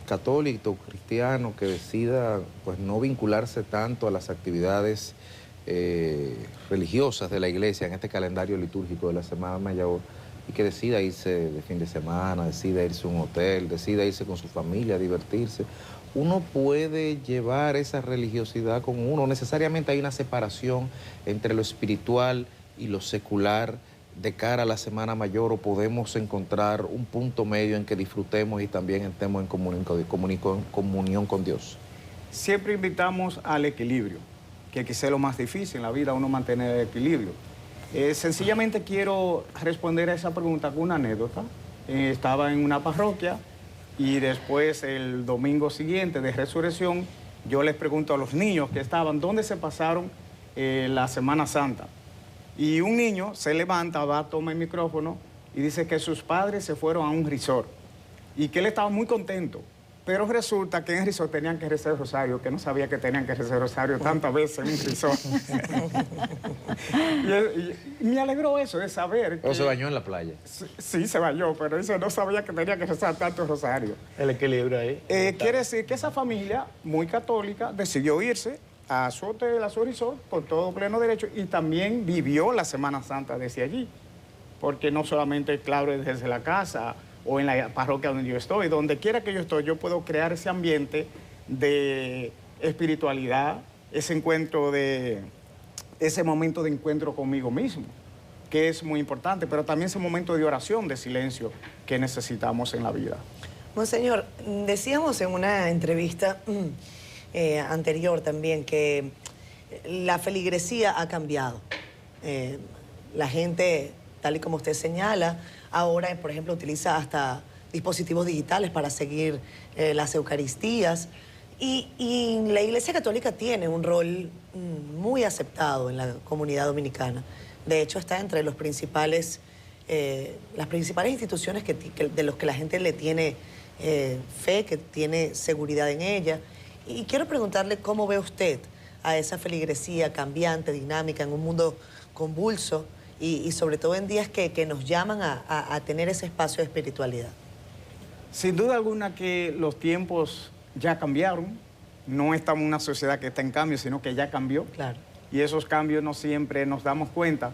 católico, cristiano, que decida pues no vincularse tanto a las actividades religiosas de la iglesia en este calendario litúrgico de la Semana Mayor y que decida irse de fin de semana, decida irse a un hotel, decida irse con su familia a divertirse, ¿uno puede llevar esa religiosidad con uno? ¿Necesariamente hay una separación entre lo espiritual y lo secular de cara a la Semana Mayor o podemos encontrar un punto medio en que disfrutemos y también estemos en comunión con Dios?
siempre invitamos al equilibrio, que quizá es lo más difícil en la vida, uno mantener el equilibrio. Sencillamente quiero responder a esa pregunta con una anécdota. Estaba en una parroquia y después el domingo siguiente de Resurrección, yo les pregunto a los niños que estaban, ¿dónde se pasaron la Semana Santa? Y un niño se levanta, va, toma el micrófono y dice que sus padres se fueron a un resort y que él estaba muy contento. Pero resulta que en el resort tenían que rezar el rosario, que no sabía que tenían que rezar el rosario tantas veces en un resort. y me alegró eso, de saber que...
¿O se bañó en la playa?
Sí, se bañó, pero dice, no sabía que tenía que rezar tanto el rosario.
El equilibrio ahí.
Quiere decir que esa familia muy católica decidió irse a su hotel, a su resort, con todo pleno derecho, y también vivió la Semana Santa desde allí. Porque no solamente, claro, desde la casa o en la parroquia donde yo estoy, donde quiera que yo estoy, yo puedo crear ese ambiente de espiritualidad, ese momento de encuentro conmigo mismo, que es muy importante, pero también ese momento de oración, de silencio que necesitamos en la vida.
Monseñor, decíamos en una entrevista anterior también que la feligresía ha cambiado. La gente, tal y como usted señala, ahora, por ejemplo, utiliza hasta dispositivos digitales para seguir las Eucaristías. Y la Iglesia Católica tiene un rol muy aceptado en la comunidad dominicana. De hecho, está entre las principales instituciones de los que la gente le tiene fe, que tiene seguridad en ella. Y quiero preguntarle cómo ve usted a esa feligresía cambiante, dinámica, en un mundo convulso, y sobre todo en días que nos llaman a tener ese espacio de espiritualidad.
Sin duda alguna que los tiempos ya cambiaron. No estamos en una sociedad que está en cambio, sino que ya cambió.
Claro.
Y esos cambios no siempre nos damos cuenta.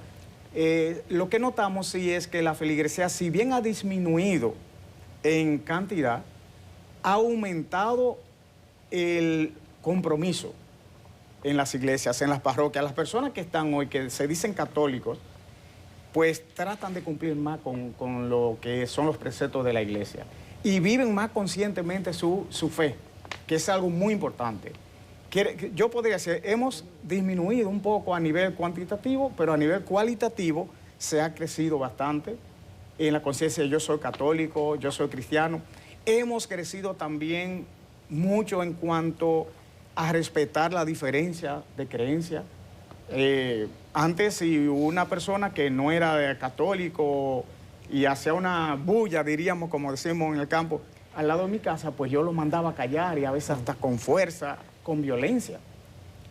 Lo que notamos sí es que la feligresía, si bien ha disminuido en cantidad, ha aumentado el compromiso en las iglesias, en las parroquias. Las personas que están hoy, que se dicen católicos, pues tratan de cumplir más con lo que son los preceptos de la iglesia y viven más conscientemente su fe, que es algo muy importante. Yo podría decir, hemos disminuido un poco a nivel cuantitativo, pero a nivel cualitativo se ha crecido bastante en la conciencia de yo soy católico, yo soy cristiano. Hemos crecido también mucho en cuanto a respetar la diferencia de creencia. Antes, si una persona que no era católico y hacía una bulla, diríamos, como decimos en el campo, al lado de mi casa, pues yo lo mandaba a callar y a veces hasta con fuerza, con violencia.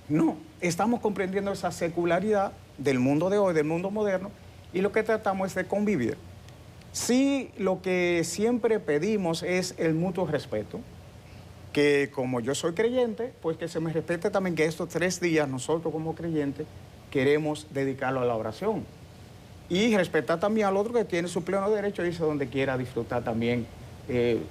No, estamos comprendiendo esa secularidad del mundo de hoy, del mundo moderno, y lo que tratamos es de convivir. Sí, lo que siempre pedimos es el mutuo respeto, que como yo soy creyente, pues que se me respete también que estos 3 días nosotros como creyentes queremos dedicarlo a la oración. Y respetar también al otro que tiene su pleno derecho a irse donde quiera disfrutar también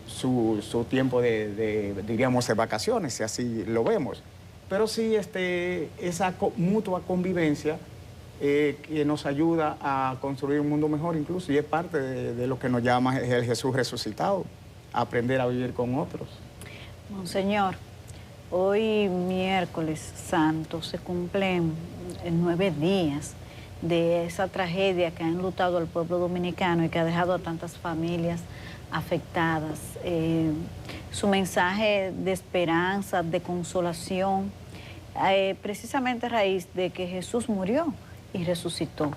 su tiempo diríamos, de vacaciones, si así lo vemos. Pero sí esa mutua convivencia que nos ayuda a construir un mundo mejor incluso, y es parte de lo que nos llama el Jesús resucitado, aprender a vivir con otros.
Monseñor, hoy miércoles santo se cumplen 9 días de esa tragedia que ha enlutado al pueblo dominicano y que ha dejado a tantas familias afectadas. Su mensaje de esperanza, de consolación, precisamente a raíz de que Jesús murió y resucitó,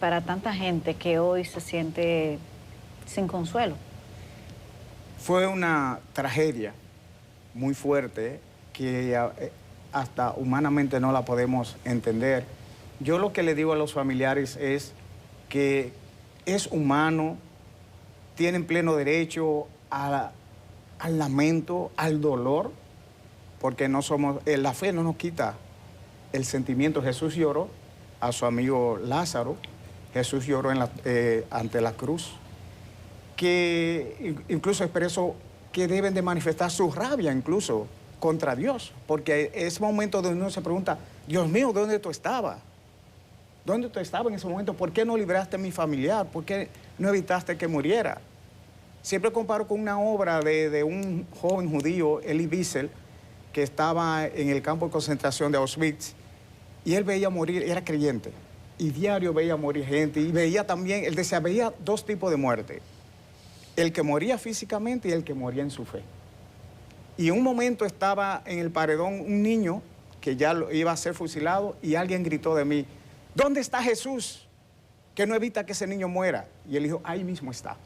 para tanta gente que hoy se siente sin consuelo.
Fue una tragedia muy fuerte que hasta humanamente no la podemos entender. Yo lo que le digo a los familiares es que es humano, tienen pleno derecho al lamento, al dolor, porque no somos, la fe no nos quita el sentimiento. Jesús lloró a su amigo Lázaro, Jesús lloró ante la cruz, que incluso expresó que deben de manifestar su rabia incluso contra Dios, porque es momento donde uno se pregunta, Dios mío, ¿dónde tú estabas? ¿Dónde tú estabas en ese momento? ¿Por qué no libraste a mi familiar? ¿Por qué no evitaste que muriera? Siempre comparo con una obra de un joven judío, Elie Wiesel, que estaba en el campo de concentración de Auschwitz y él veía morir, era creyente, y diario veía morir gente y veía también, él decía, veía dos tipos de muerte, el que moría físicamente y el que moría en su fe. Y en un momento estaba en el paredón un niño que ya iba a ser fusilado y alguien gritó de mí, ¿dónde está Jesús? Que no evita que ese niño muera. Y él dijo, ahí mismo está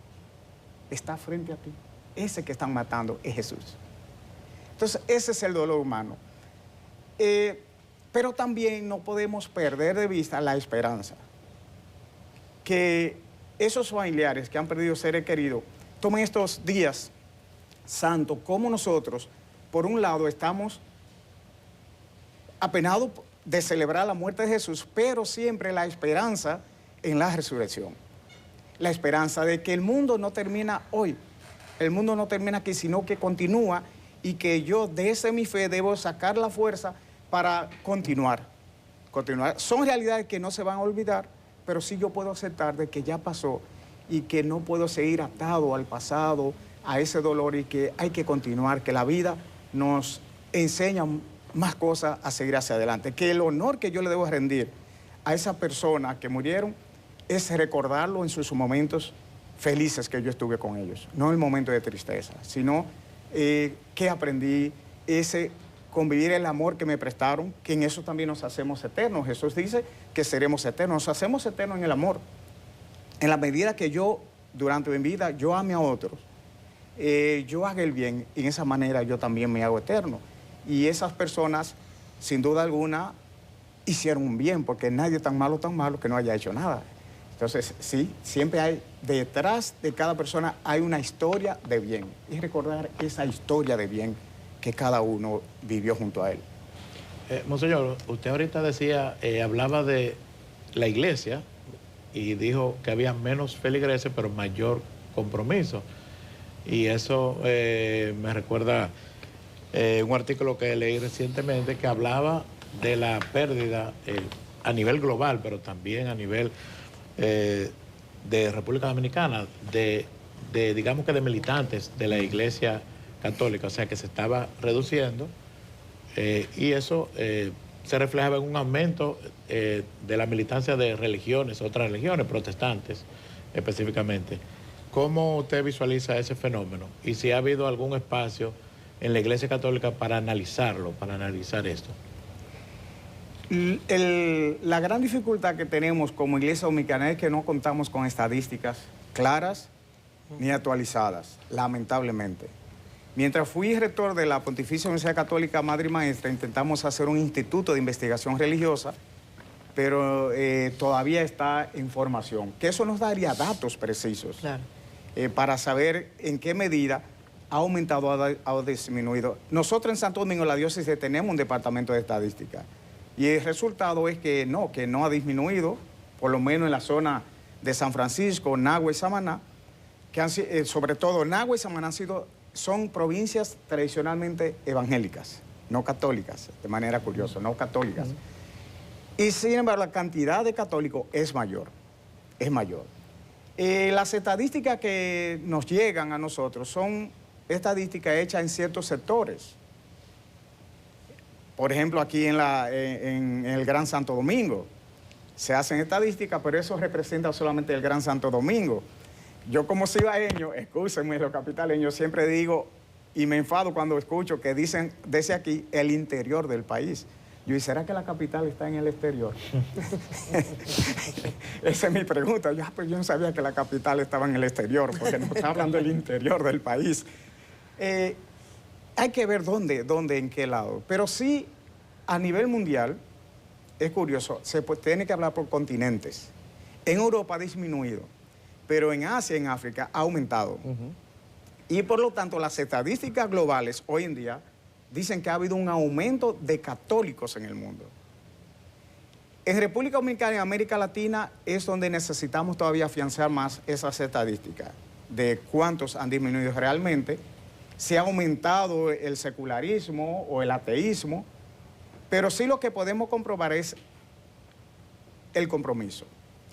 frente a ti. Ese que están matando es Jesús. Entonces, ese es el dolor humano. Pero también no podemos perder de vista la esperanza. Que esos familiares que han perdido seres queridos tomen estos días santos como nosotros, por un lado, estamos apenados de celebrar la muerte de Jesús, pero siempre la esperanza en la resurrección. La esperanza de que el mundo no termina hoy, el mundo no termina aquí, sino que continúa y que yo desde mi fe debo sacar la fuerza para continuar. Son realidades que no se van a olvidar, pero sí yo puedo aceptar de que ya pasó y que no puedo seguir atado al pasado, a ese dolor y que hay que continuar, que la vida nos enseña más cosas a seguir hacia adelante. Que el honor que yo le debo rendir a esa persona que murieron es recordarlo en sus momentos felices que yo estuve con ellos, no el momento de tristeza, sino que aprendí ese convivir el amor que me prestaron, que en eso también nos hacemos eternos. Jesús dice que seremos eternos, nos hacemos eternos en el amor. En la medida que yo, durante mi vida, yo ame a otros, yo haga el bien y en esa manera yo también me hago eterno. Y esas personas, sin duda alguna, hicieron un bien, porque nadie tan malo que no haya hecho nada. Entonces, sí, siempre hay, detrás de cada persona hay una historia de bien. Y recordar esa historia de bien que cada uno vivió junto a él.
Monseñor, usted ahorita decía, hablaba de la iglesia y dijo que había menos feligreses, pero mayor compromiso. Y eso me recuerda un artículo que leí recientemente que hablaba de la pérdida a nivel global, pero también a nivel de República Dominicana, digamos que de militantes de la Iglesia Católica, o sea que se estaba reduciendo y eso se reflejaba en un aumento de la militancia de religiones, otras religiones, protestantes específicamente. ¿Cómo usted visualiza ese fenómeno? Y si ha habido algún espacio en la Iglesia Católica para analizarlo, para analizar esto.
La gran dificultad que tenemos como Iglesia Dominicana es que no contamos con estadísticas claras ni actualizadas, lamentablemente. Mientras fui rector de la Pontificia Universidad Católica Madre y Maestra, intentamos hacer un instituto de investigación religiosa, pero todavía está en formación, que eso nos daría datos precisos, claro, para saber en qué medida ha aumentado o ha disminuido. Nosotros en Santo Domingo, la diócesis, tenemos un departamento de estadística y el resultado es que no ha disminuido, por lo menos en la zona de San Francisco, Nagua y Samaná, que sobre todo Nagua y Samaná son provincias tradicionalmente evangélicas, no católicas, de manera curiosa, no católicas. Y sin embargo, la cantidad de católicos es mayor, es mayor. Las estadísticas que nos llegan a nosotros son estadísticas hechas en ciertos sectores. Por ejemplo, aquí en el Gran Santo Domingo se hacen estadísticas, pero eso representa solamente el Gran Santo Domingo. Yo como cibaeño, excúsenme los capitaleños, siempre digo, y me enfado cuando escucho que dicen desde aquí el interior del país. Yo digo, ¿será que la capital está en el exterior? Esa es mi pregunta. Pues yo no sabía que la capital estaba en el exterior, porque nos está hablando del interior del país. Hay que ver dónde, en qué lado. Pero sí, a nivel mundial, es curioso, se tiene que hablar por continentes. En Europa ha disminuido, pero en Asia y en África ha aumentado. Y por lo tanto, las estadísticas globales hoy en día dicen que ha habido un aumento de católicos en el mundo. En República Dominicana y América Latina es donde necesitamos todavía afianzar más esas estadísticas de cuántos han disminuido realmente, si ha aumentado el secularismo o el ateísmo, pero sí lo que podemos comprobar es el compromiso.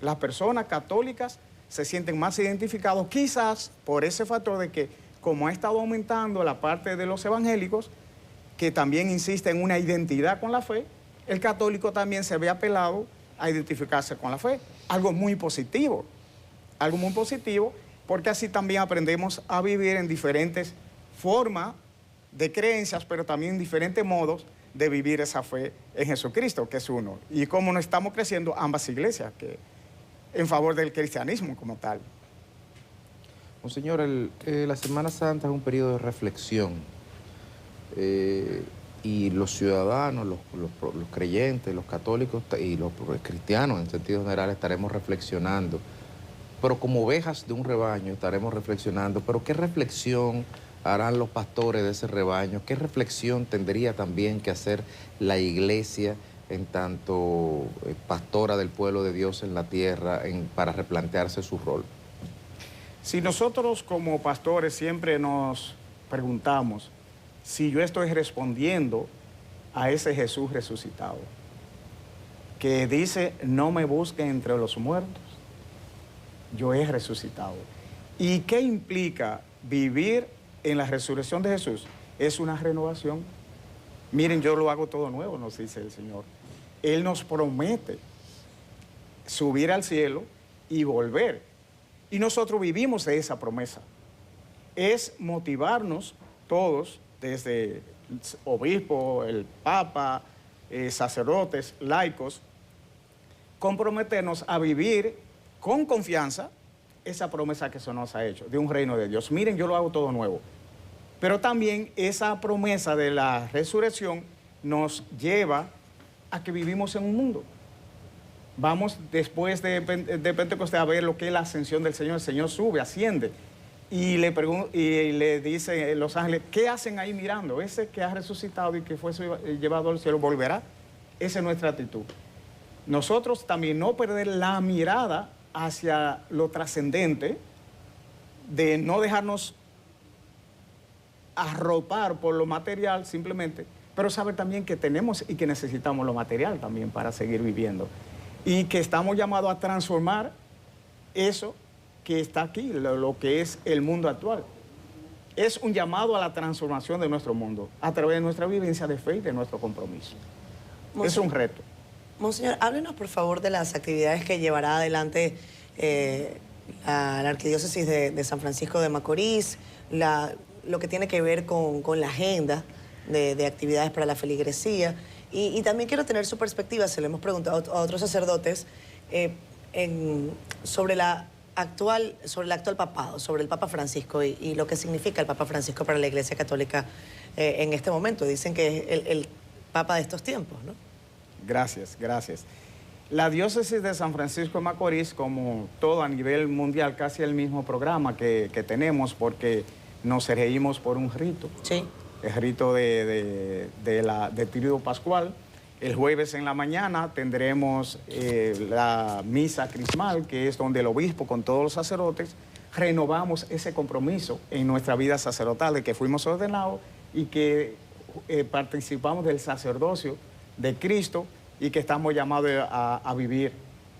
Las personas católicas se sienten más identificados, quizás por ese factor de que como ha estado aumentando la parte de los evangélicos, que también insiste en una identidad con la fe, el católico también se ve apelado a identificarse con la fe. Algo muy positivo, porque así también aprendemos a vivir en diferentes formas de creencias, pero también en diferentes modos de vivir esa fe en Jesucristo, que es uno. Y cómo nos estamos creciendo ambas iglesias, que en favor del cristianismo como tal.
Monseñor, la Semana Santa es un periodo de reflexión y los ciudadanos, los creyentes, los católicos y los cristianos en sentido general estaremos reflexionando, pero como ovejas de un rebaño estaremos reflexionando. Pero ¿qué reflexión harán los pastores de ese rebaño? ¿Qué reflexión tendría también que hacer la iglesia en tanto pastora del pueblo de Dios en la tierra para replantearse su rol?
Si nosotros como pastores siempre nos preguntamos si yo estoy respondiendo a ese Jesús resucitado, que dice, no me busquen entre los muertos, yo he resucitado. ¿Y qué implica vivir en la resurrección de Jesús? Es una renovación. Miren, yo lo hago todo nuevo, nos dice el Señor. Él nos promete subir al cielo y volver. Y nosotros vivimos de esa promesa. Es motivarnos todos, desde el obispo, el papa, sacerdotes, laicos, comprometernos a vivir con confianza esa promesa que se nos ha hecho, de un reino de Dios. Miren, yo lo hago todo nuevo. Pero también esa promesa de la resurrección nos lleva a que vivimos en un mundo. Vamos después de Pentecostés a ver lo que es la ascensión del Señor. El Señor sube, asciende. Y le dice los ángeles, ¿qué hacen ahí mirando? Ese que ha resucitado y que fue llevado al cielo, ¿volverá? Esa es nuestra actitud. Nosotros también no perder la mirada hacia lo trascendente, de no dejarnos arropar por lo material simplemente, pero saber también que tenemos y que necesitamos lo material también para seguir viviendo. Y que estamos llamados a transformar eso que está aquí, lo que es el mundo actual. Es un llamado a la transformación de nuestro mundo a través de nuestra vivencia de fe y de nuestro compromiso. Es un reto.
Monseñor, háblenos por favor de las actividades que llevará adelante la Arquidiócesis de San Francisco de Macorís, lo que tiene que ver con la agenda de actividades para la feligresía. Y también quiero tener su perspectiva, se lo hemos preguntado a otros sacerdotes, sobre el actual papado, sobre el Papa Francisco y lo que significa el Papa Francisco para la Iglesia Católica en este momento. Dicen que es el Papa de estos tiempos, ¿no?
Gracias, gracias. La diócesis de San Francisco de Macorís, como todo a nivel mundial, casi el mismo programa que tenemos, porque nos regimos por un rito.
Sí.
El rito de Tríodo Pascual. El jueves en la mañana tendremos la misa crismal, que es donde el obispo con todos los sacerdotes renovamos ese compromiso en nuestra vida sacerdotal de que fuimos ordenados y que participamos del sacerdocio de Cristo y que estamos llamados a vivir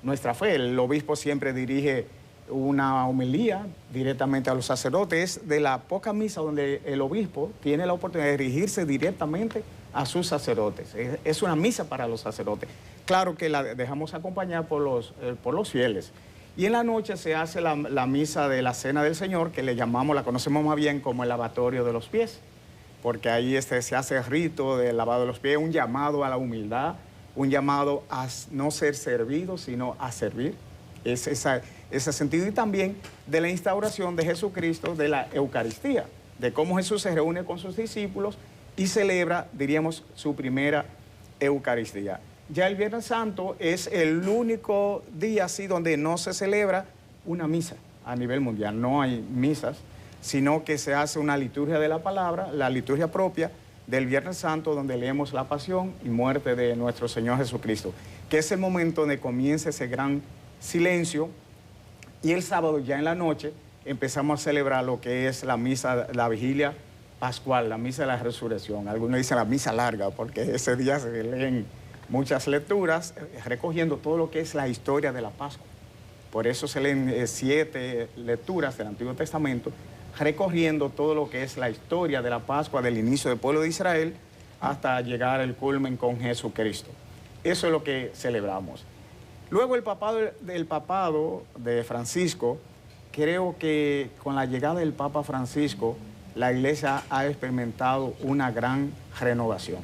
nuestra fe. El obispo siempre dirige una homilía directamente a los sacerdotes. Es de la poca misa donde el obispo tiene la oportunidad de dirigirse directamente a sus sacerdotes. Es una misa para los sacerdotes. Claro que la dejamos acompañar por los fieles. Y en la noche se hace la misa de la Cena del Señor, que la conocemos más bien como el lavatorio de los pies, porque ahí se hace el rito del lavado de los pies, un llamado a la humildad, un llamado a no ser servido, sino a servir. Es ese sentido, y también de la instauración de Jesucristo, de la Eucaristía, de cómo Jesús se reúne con sus discípulos y celebra, diríamos, su primera Eucaristía. Ya el Viernes Santo es el único día así donde no se celebra una misa a nivel mundial. No hay misas, sino que se hace una liturgia de la palabra, la liturgia propia del Viernes Santo, donde leemos la pasión y muerte de nuestro Señor Jesucristo, que es el momento donde comienza ese gran silencio. Y el sábado ya en la noche empezamos a celebrar lo que es la misa, la vigilia pascual, la misa de la resurrección. Algunos dicen la misa larga porque ese día se leen muchas lecturas recogiendo todo lo que es la historia de la Pascua. Por eso se leen 7 lecturas del Antiguo Testamento recorriendo todo lo que es la historia de la Pascua, del inicio del pueblo de Israel hasta llegar al culmen con Jesucristo. Eso es lo que celebramos. Luego el papado de Francisco, creo que con la llegada del Papa Francisco, la Iglesia ha experimentado una gran renovación.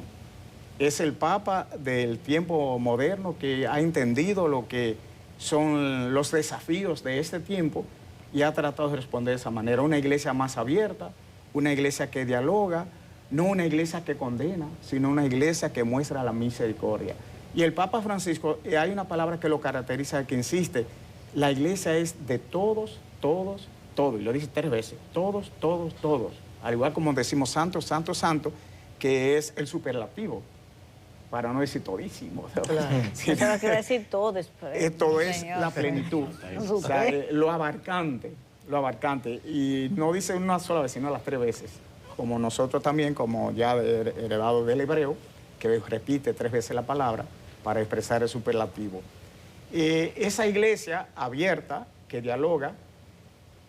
Es el Papa del tiempo moderno que ha entendido lo que son los desafíos de este tiempo y ha tratado de responder de esa manera. Una iglesia más abierta, una iglesia que dialoga, no una iglesia que condena, sino una iglesia que muestra la misericordia. Y el Papa Francisco, hay una palabra que lo caracteriza, que insiste, la iglesia es de todos, todos, todos, y lo dice 3 veces, todos, todos, todos. Al igual como decimos santo, santo, santo, que es el superlativo, para no decir todísimo.
Claro.
Sí.
Eso no quiere decir todo.
Esto es la plenitud, o sea, lo abarcante, y no dice una sola vez, sino las 3 veces, como nosotros también, como ya heredado del hebreo, que repite 3 veces la palabra para expresar el superlativo. Esa iglesia abierta, que dialoga,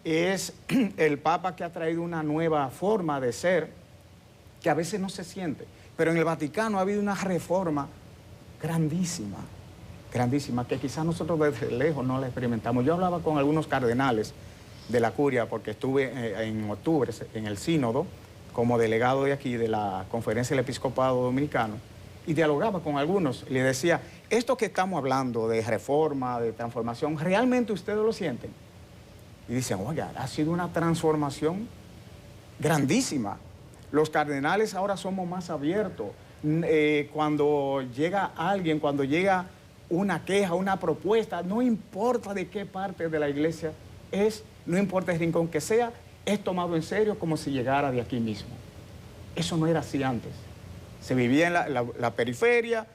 es el Papa que ha traído una nueva forma de ser, que a veces no se siente. Pero en el Vaticano ha habido una reforma grandísima, grandísima, que quizás nosotros desde lejos no la experimentamos. Yo hablaba con algunos cardenales de la curia, porque estuve en octubre en el sínodo, como delegado de aquí, de la Conferencia del Episcopado Dominicano, y dialogaba con algunos, y le decía, esto que estamos hablando de reforma, de transformación, ¿realmente ustedes lo sienten? Y dicen, oiga, ha sido una transformación grandísima. Los cardenales ahora somos más abiertos. Cuando llega alguien, cuando llega una queja, una propuesta, no importa de qué parte de la iglesia es, no importa el rincón que sea, es tomado en serio como si llegara de aquí mismo. Eso no era así antes. Se vivía en la periferia,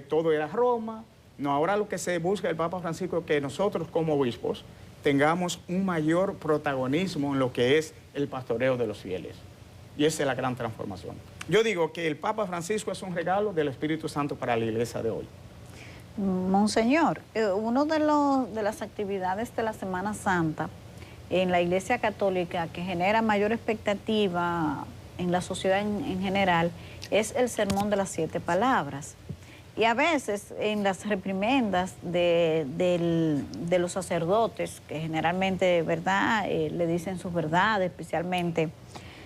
todo era Roma. No, ahora lo que se busca el Papa Francisco es que nosotros como obispos tengamos un mayor protagonismo en lo que es el pastoreo de los fieles. Y esa es la gran transformación. Yo digo que el Papa Francisco es un regalo del Espíritu Santo para la iglesia de hoy.
Monseñor, uno de las actividades de la Semana Santa en la Iglesia Católica que genera mayor expectativa en la sociedad en general es el sermón de las 7 palabras. Y a veces en las reprimendas de los sacerdotes, que generalmente, ¿verdad?, le dicen sus verdades, especialmente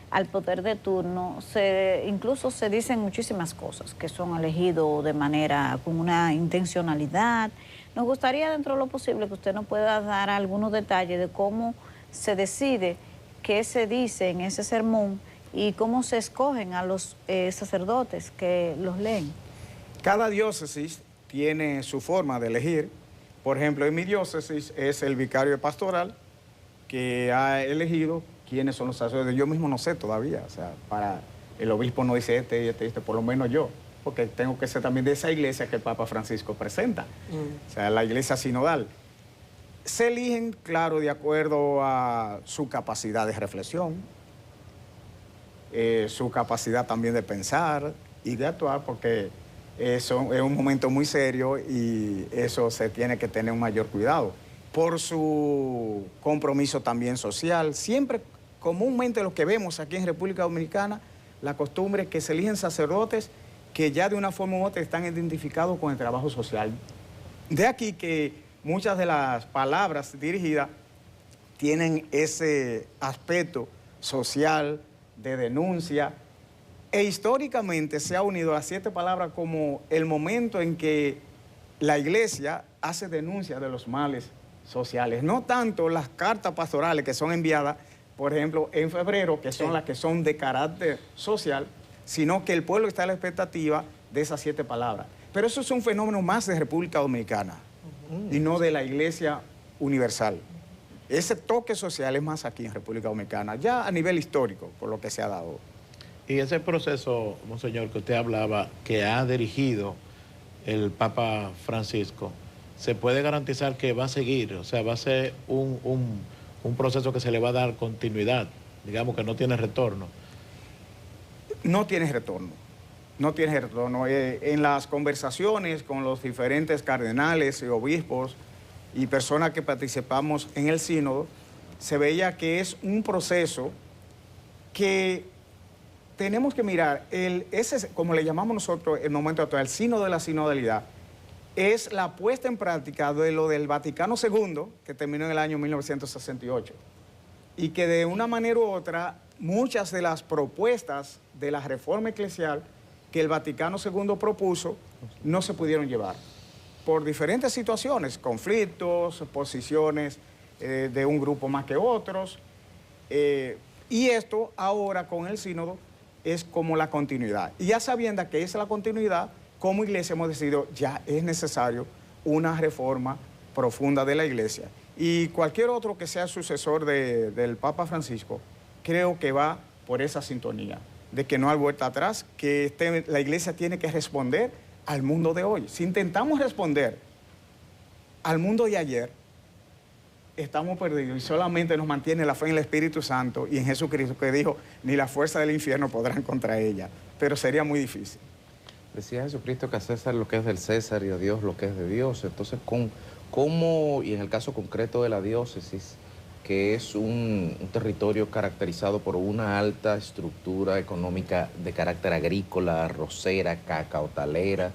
al poder de turno, incluso se dicen muchísimas cosas que son elegidos de manera, con una intencionalidad. Nos gustaría, dentro de lo posible, que usted nos pueda dar algunos detalles de cómo se decide qué se dice en ese sermón y cómo se escogen a los sacerdotes que los leen.
Cada diócesis tiene su forma de elegir. Por ejemplo, en mi diócesis es el vicario pastoral que ha elegido quiénes son los sacerdotes. Yo mismo no sé todavía, o sea, para el obispo no dice este, por lo menos yo, porque tengo que ser también de esa iglesia que el Papa Francisco presenta, o sea, la iglesia sinodal. Se eligen, claro, de acuerdo a su capacidad de reflexión, su capacidad también de pensar y de actuar, porque eso es un momento muy serio y eso se tiene que tener un mayor cuidado. Por su compromiso también social, siempre, comúnmente lo que vemos aquí en República Dominicana, la costumbre es que se eligen sacerdotes que ya de una forma u otra están identificados con el trabajo social. De aquí que muchas de las palabras dirigidas tienen ese aspecto social, de denuncia, e históricamente se ha unido a las 7 palabras como el momento en que la iglesia hace denuncia de los males sociales. No tanto las cartas pastorales que son enviadas, por ejemplo, en febrero, que son las que son de carácter social, sino que el pueblo está a la expectativa de esas 7 palabras. Pero eso es un fenómeno más de República Dominicana y no de la iglesia universal. Ese toque social es más aquí en República Dominicana, ya a nivel histórico, por lo que se ha dado.
Y ese proceso, monseñor, que usted hablaba, que ha dirigido el Papa Francisco, ¿se puede garantizar que va a seguir? O sea, va a ser un proceso que se le va a dar continuidad, digamos que no tiene retorno.
No tiene retorno, no tiene retorno. En las conversaciones con los diferentes cardenales y obispos y personas que participamos en el sínodo, se veía que es un proceso que tenemos que mirar, ese, como le llamamos nosotros el momento actual, el sínodo de la sinodalidad, es la puesta en práctica de lo del Vaticano II, que terminó en el año 1968, y que de una manera u otra, muchas de las propuestas de la reforma eclesial que el Vaticano II propuso no se pudieron llevar, por diferentes situaciones, conflictos, posiciones de un grupo más que otros, y esto ahora con el sínodo es como la continuidad. Y ya sabiendo que es la continuidad, como iglesia hemos decidido ya es necesario una reforma profunda de la iglesia. Y cualquier otro que sea sucesor del Papa Francisco, creo que va por esa sintonía, de que no hay vuelta atrás, que la iglesia tiene que responder al mundo de hoy. Si intentamos responder al mundo de ayer, estamos perdidos y solamente nos mantiene la fe en el Espíritu Santo y en Jesucristo, que dijo, ni la fuerza del infierno podrán contra ella, pero sería muy difícil.
Decía Jesucristo que a César lo que es del César y a Dios lo que es de Dios. Entonces, ¿cómo, y en el caso concreto de la diócesis, que es un territorio caracterizado por una alta estructura económica de carácter agrícola, arrocera, cacaotalera,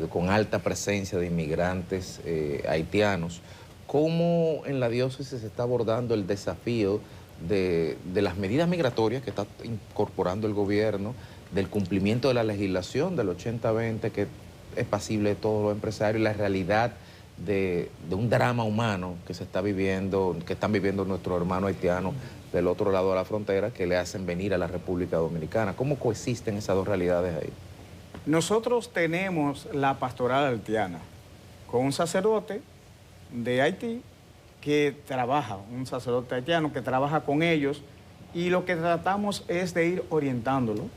con alta presencia de inmigrantes haitianos, ¿cómo en la diócesis se está abordando el desafío de las medidas migratorias que está incorporando el gobierno, del cumplimiento de la legislación del 80-20 que es pasible de todos los empresarios, y la realidad de un drama humano que se está viviendo, que están viviendo nuestros hermanos haitianos del otro lado de la frontera, que le hacen venir a la República Dominicana? ¿Cómo coexisten esas dos realidades ahí?
Nosotros tenemos la pastoral haitiana con un sacerdote de Haití que trabaja, un sacerdote haitiano que trabaja con ellos, y lo que tratamos es de ir orientándolo,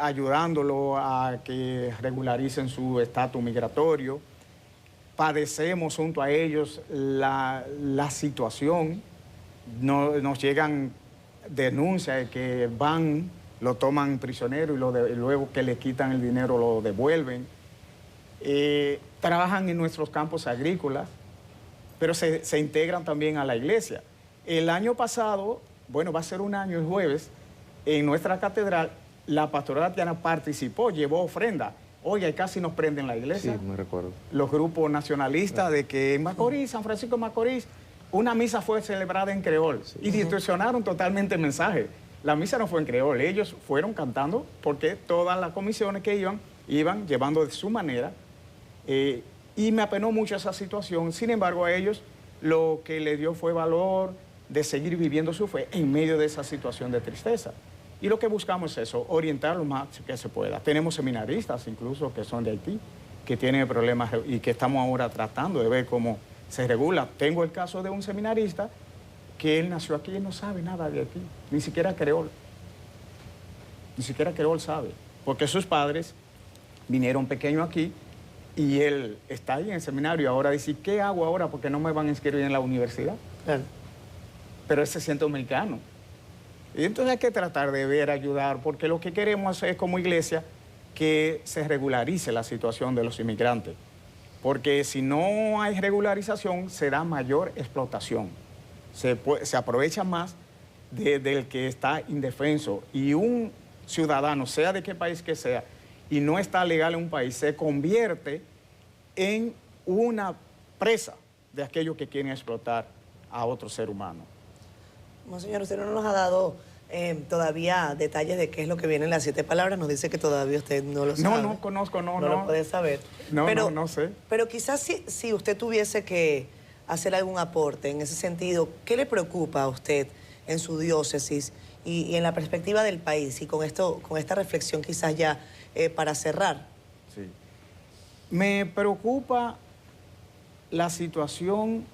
ayudándolo a que regularicen su estatus migratorio. Padecemos junto a ellos la situación, nos llegan denuncias de que van, lo toman prisionero y luego que le quitan el dinero lo devuelven. Trabajan en nuestros campos agrícolas, pero se integran también a la iglesia. El año pasado, bueno, va a ser un año el jueves, en nuestra catedral, la pastoral haitiana participó, llevó ofrenda. Oye, casi nos prenden la iglesia.
Sí, me recuerdo.
Los grupos nacionalistas de que en Macorís, San Francisco de Macorís, una misa fue celebrada en creol, sí, y distorsionaron totalmente el mensaje. La misa no fue en creol, ellos fueron cantando porque todas las comisiones que iban llevando de su manera, y me apenó mucho esa situación. Sin embargo, a ellos lo que les dio fue valor de seguir viviendo su fe en medio de esa situación de tristeza. Y lo que buscamos es eso, orientar lo más que se pueda. Tenemos seminaristas incluso que son de Haití, que tienen problemas y que estamos ahora tratando de ver cómo se regula. Tengo el caso de un seminarista que él nació aquí y no sabe nada de Haití, ni siquiera creol. Ni siquiera creol sabe, porque sus padres vinieron pequeños aquí y él está ahí en el seminario y ahora dice, ¿qué hago ahora? Porque no me van a inscribir en la universidad.
Claro.
Pero él se siente dominicano. Y entonces hay que tratar de ver, ayudar, porque lo que queremos es como iglesia que se regularice la situación de los inmigrantes. Porque si no hay regularización, será mayor explotación. Se aprovecha más del que está indefenso. Y un ciudadano, sea de qué país que sea, y no está legal en un país, se convierte en una presa de aquellos que quieren explotar a otro ser humano.
Monseñor, usted no nos ha dado todavía detalles de qué es lo que viene en las 7 palabras. Nos dice que todavía usted no lo sabe.
No conozco, no
lo puede saber.
No sé.
Pero quizás si usted tuviese que hacer algún aporte en ese sentido, ¿qué le preocupa a usted en su diócesis y en la perspectiva del país? Y con esta reflexión quizás ya para cerrar.
Sí. Me preocupa la situación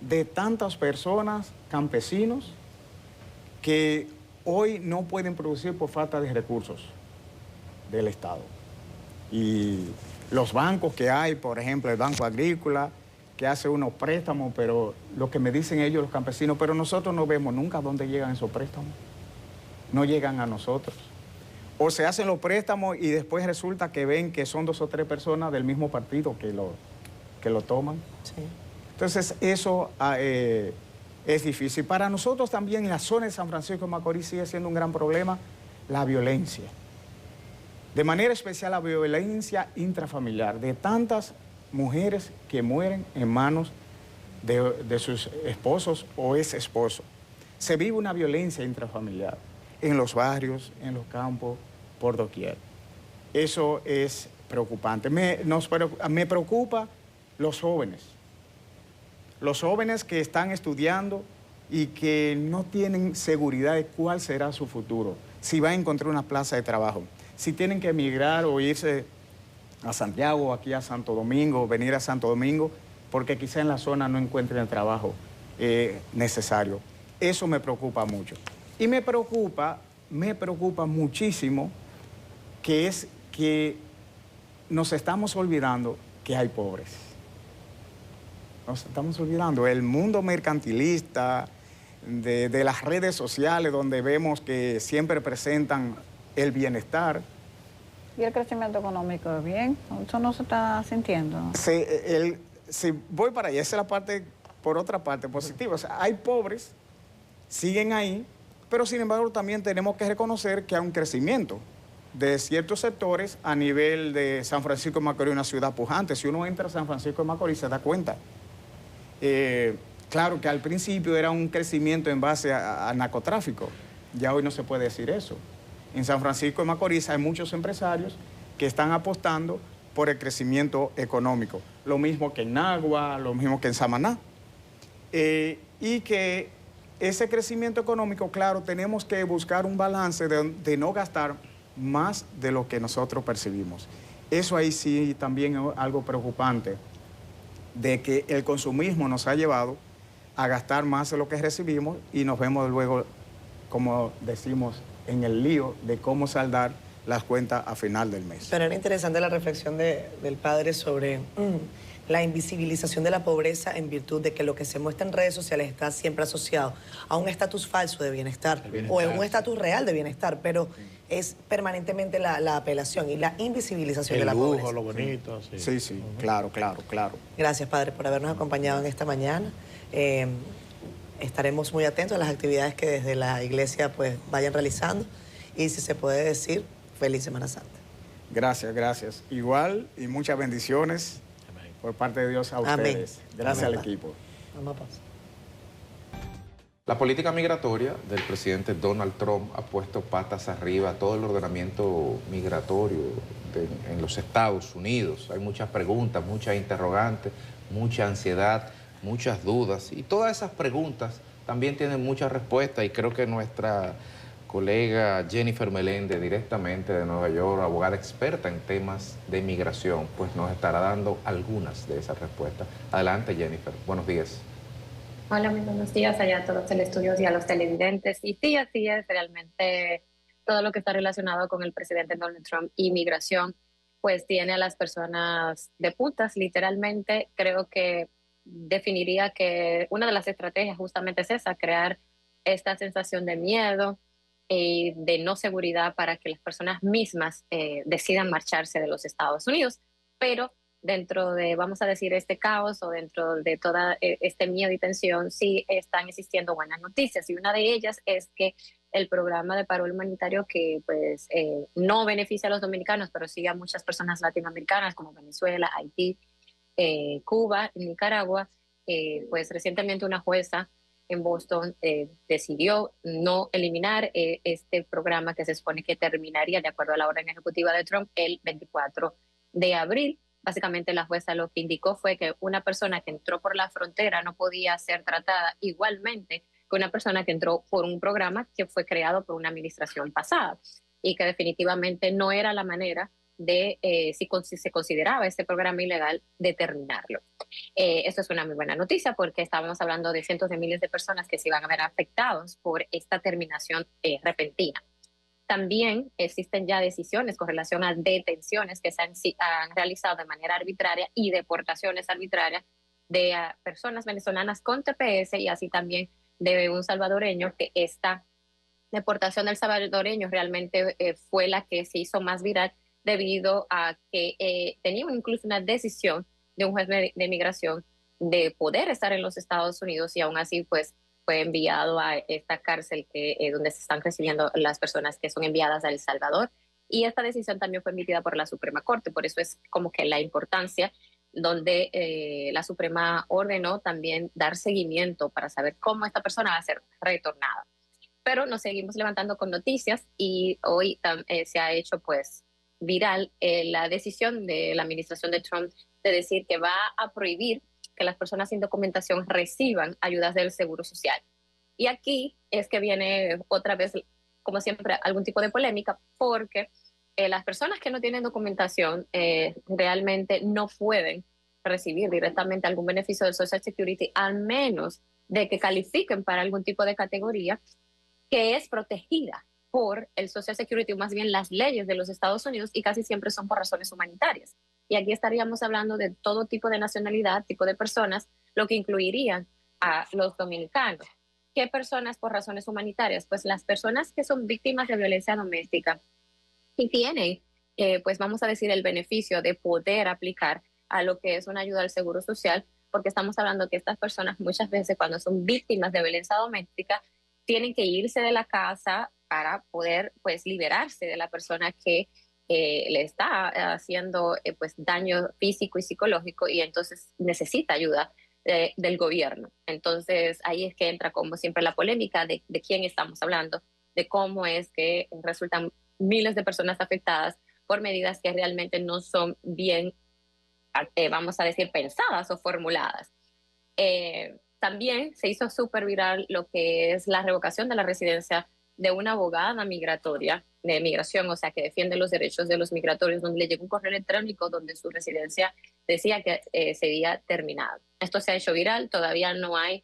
de tantas personas, campesinos, que hoy no pueden producir por falta de recursos del Estado. Y los bancos que hay, por ejemplo, el Banco Agrícola, que hace unos préstamos, pero lo que me dicen ellos, los campesinos, pero nosotros no vemos nunca dónde llegan esos préstamos. No llegan a nosotros. O se hacen los préstamos y después resulta que ven que son 2 o 3 personas del mismo partido que lo toman.
Sí.
Entonces, eso es difícil. Para nosotros también, en la zona de San Francisco de Macorís sigue siendo un gran problema la violencia. De manera especial la violencia intrafamiliar de tantas mujeres que mueren en manos de sus esposos o ex esposos. Se vive una violencia intrafamiliar en los barrios, en los campos, por doquier. Eso es preocupante. Me preocupa los jóvenes que están estudiando y que no tienen seguridad de cuál será su futuro, si van a encontrar una plaza de trabajo, si tienen que emigrar o irse a Santiago, aquí a Santo Domingo, venir a Santo Domingo, porque quizá en la zona no encuentren el trabajo necesario. Eso me preocupa mucho. Y me preocupa muchísimo que nos estamos olvidando que hay pobres. Nos estamos olvidando. El mundo mercantilista, de las redes sociales, donde vemos que siempre presentan el bienestar.
¿Y el crecimiento económico es bien? ¿Eso no se está sintiendo?
Si voy para allá, esa es la parte, por otra parte, positiva. O sea, hay pobres, siguen ahí, pero sin embargo también tenemos que reconocer que hay un crecimiento de ciertos sectores a nivel de San Francisco de Macorís, una ciudad pujante. Si uno entra a San Francisco de Macorís se da cuenta. Claro que al principio era un crecimiento en base a narcotráfico. Ya hoy no se puede decir eso. En San Francisco de Macorís hay muchos empresarios que están apostando por el crecimiento económico. Lo mismo que en Nagua, lo mismo que en Samaná. Y que ese crecimiento económico, claro, tenemos que buscar un balance de no gastar más de lo que nosotros percibimos. Eso ahí sí también es algo preocupante, de que el consumismo nos ha llevado a gastar más de lo que recibimos y nos vemos luego, como decimos, en el lío de cómo saldar las cuentas a final del mes.
Pero era interesante la reflexión del padre sobre la invisibilización de la pobreza en virtud de que lo que se muestra en redes sociales está siempre asociado a un estatus falso de bienestar, o en un estatus real de bienestar, pero es permanentemente la apelación y la invisibilización de la pobreza.
El lujo, lo bonito. Sí,
sí, claro.
Gracias, padre, por habernos acompañado en esta mañana. Estaremos muy atentos a las actividades que desde la iglesia pues vayan realizando y, si se puede decir, feliz Semana Santa.
Gracias. Igual, y muchas bendiciones por parte de Dios a ustedes. Gracias al equipo.
Vamos a pausa.
La política migratoria del presidente Donald Trump ha puesto patas arriba a todo el ordenamiento migratorio en los Estados Unidos. Hay muchas preguntas, muchas interrogantes, mucha ansiedad, muchas dudas. Y todas esas preguntas también tienen muchas respuestas, y creo que nuestra colega Jennifer Meléndez, directamente de Nueva York, abogada experta en temas de migración, pues nos estará dando algunas de esas respuestas. Adelante, Jennifer. Buenos días.
Hola, muy buenos días allá a todos el estudio y a los televidentes. Y sí, así es, realmente todo lo que está relacionado con el presidente Donald Trump y migración, pues tiene a las personas de puntas, literalmente. Creo que definiría que una de las estrategias justamente es esa, crear esta sensación de miedo y de no seguridad para que las personas mismas decidan marcharse de los Estados Unidos. Pero dentro de, vamos a decir, este caos o dentro de todo este miedo y tensión, sí están existiendo buenas noticias. Y una de ellas es que el programa de paro humanitario, que pues no beneficia a los dominicanos, pero sí a muchas personas latinoamericanas como Venezuela, Haití, Cuba, Nicaragua, pues recientemente una jueza en Boston decidió no eliminar este programa que se supone que terminaría, de acuerdo a la orden ejecutiva de Trump, el 24 de abril. Básicamente la jueza lo que indicó fue que una persona que entró por la frontera no podía ser tratada igualmente que una persona que entró por un programa que fue creado por una administración pasada, y que definitivamente no era la manera de, si se consideraba este programa ilegal, de terminarlo. Esto es una muy buena noticia, porque estábamos hablando de cientos de miles de personas que se iban a ver afectados por esta terminación repentina. También existen ya decisiones con relación a detenciones que se han realizado de manera arbitraria y deportaciones arbitrarias de personas venezolanas con TPS, y así también de un salvadoreño, que esta deportación del salvadoreño realmente fue la que se hizo más viral, debido a que tenía incluso una decisión de un juez de migración de poder estar en los Estados Unidos, y aún así pues fue enviado a esta cárcel donde se están recibiendo las personas que son enviadas a El Salvador. Y esta decisión también fue emitida por la Suprema Corte, por eso es como que la importancia donde la Suprema ordenó también dar seguimiento para saber cómo esta persona va a ser retornada. Pero nos seguimos levantando con noticias y hoy se ha hecho pues viral la decisión de la administración de Trump de decir que va a prohibir que las personas sin documentación reciban ayudas del Seguro Social. Y aquí es que viene otra vez, como siempre, algún tipo de polémica, porque las personas que no tienen documentación realmente no pueden recibir directamente algún beneficio del Social Security, al menos de que califiquen para algún tipo de categoría que es protegida por el Social Security, o más bien las leyes de los Estados Unidos, y casi siempre son por razones humanitarias. Y aquí estaríamos hablando de todo tipo de nacionalidad, tipo de personas, lo que incluiría a los dominicanos. ¿Qué personas por razones humanitarias? Pues las personas que son víctimas de violencia doméstica y tienen, pues vamos a decir, el beneficio de poder aplicar a lo que es una ayuda al Seguro Social, porque estamos hablando que estas personas muchas veces cuando son víctimas de violencia doméstica tienen que irse de la casa para poder pues liberarse de la persona que le está haciendo pues daño físico y psicológico, y entonces necesita ayuda del gobierno. Entonces ahí es que entra como siempre la polémica de quién estamos hablando, de cómo es que resultan miles de personas afectadas por medidas que realmente no son bien, vamos a decir, pensadas o formuladas. También se hizo súper viral lo que es la revocación de la residencia de una abogada migratoria, de migración, o sea, que defiende los derechos de los migratorios, donde le llegó un correo electrónico donde su residencia decía que se había terminado. Esto se ha hecho viral, todavía no hay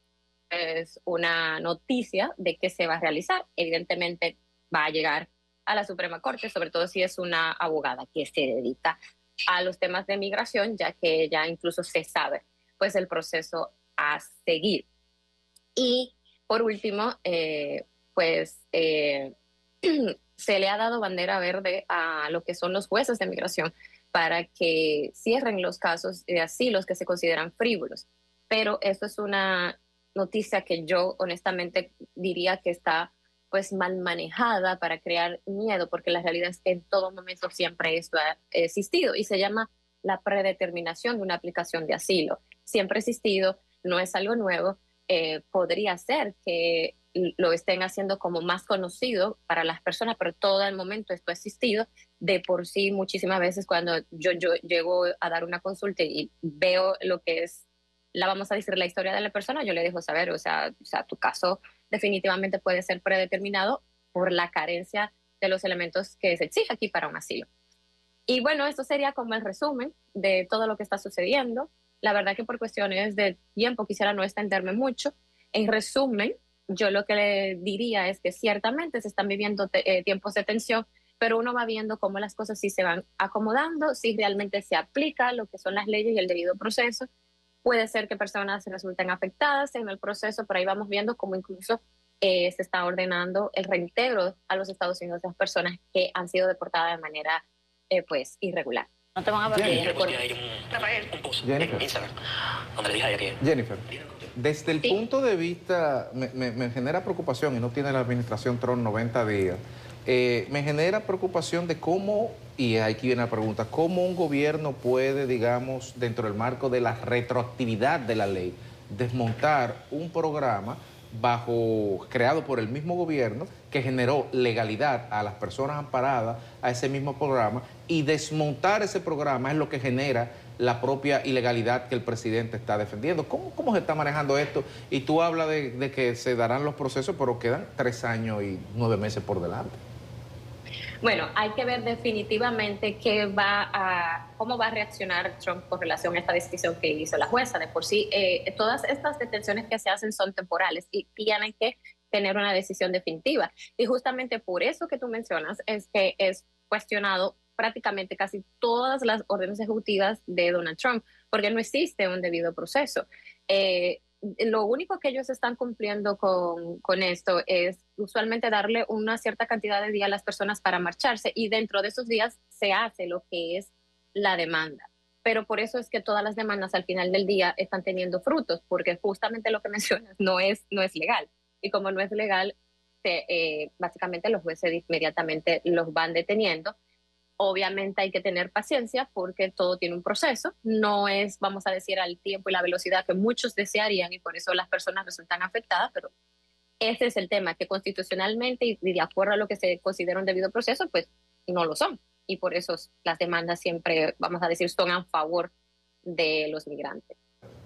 una noticia de que se va a realizar. Evidentemente va a llegar a la Suprema Corte, sobre todo si es una abogada que se dedica a los temas de migración, ya que ya incluso se sabe pues el proceso a seguir. Y por último, se le ha dado bandera verde a lo que son los jueces de migración para que cierren los casos de asilos que se consideran frívolos. Pero eso es una noticia que yo honestamente diría que está pues mal manejada para crear miedo, porque la realidad es que en todo momento siempre esto ha existido y se llama la predeterminación de una aplicación de asilo. Siempre ha existido, no es algo nuevo. Podría ser que lo estén haciendo como más conocido para las personas, pero todo el momento esto ha existido. De por sí, muchísimas veces cuando yo llego a dar una consulta y veo lo que es, vamos a decir, la historia de la persona, yo le dejo saber, o sea, tu caso definitivamente puede ser predeterminado por la carencia de los elementos que se exige aquí para un asilo. Y bueno, esto sería como el resumen de todo lo que está sucediendo. La verdad que por cuestiones de tiempo quisiera no extenderme mucho. En resumen, yo lo que le diría es que ciertamente se están viviendo tiempos de tensión, pero uno va viendo cómo las cosas sí se van acomodando, si realmente se aplica lo que son las leyes y el debido proceso. Puede ser que personas resulten afectadas en el proceso, pero ahí vamos viendo cómo incluso se está ordenando el reintegro a los Estados Unidos de las personas que han sido deportadas de manera pues irregular.
No te van a ver.
Jennifer, desde el punto de vista, me genera preocupación, y no tiene la administración Trump 90 días, me genera preocupación de cómo, y aquí viene la pregunta, cómo un gobierno puede, digamos, dentro del marco de la retroactividad de la ley, desmontar un programa creado por el mismo gobierno que generó legalidad a las personas amparadas a ese mismo programa, y desmontar ese programa es lo que genera la propia ilegalidad que el presidente está defendiendo. ¿Cómo se está manejando esto? Y tú hablas de que se darán los procesos, pero quedan 3 años y 9 meses por delante.
Bueno, hay que ver definitivamente cómo va a reaccionar Trump con relación a esta decisión que hizo la jueza. De por sí, todas estas detenciones que se hacen son temporales y tienen que tener una decisión definitiva. Y justamente por eso que tú mencionas es que es cuestionado prácticamente casi todas las órdenes ejecutivas de Donald Trump, porque no existe un debido proceso. Lo único que ellos están cumpliendo con esto es usualmente darle una cierta cantidad de días a las personas para marcharse, y dentro de esos días se hace lo que es la demanda. pero por eso es que todas las demandas al final del día están teniendo frutos, porque justamente lo que mencionas no es legal. Y como no es legal, básicamente los jueces inmediatamente los van deteniendo. Obviamente hay que tener paciencia porque todo tiene un proceso, no es, vamos a decir, al tiempo y la velocidad que muchos desearían y por eso las personas resultan afectadas, pero ese es el tema, que constitucionalmente y de acuerdo a lo que se considera un debido proceso, pues no lo son. Y por eso las demandas siempre, vamos a decir, son a favor de los migrantes.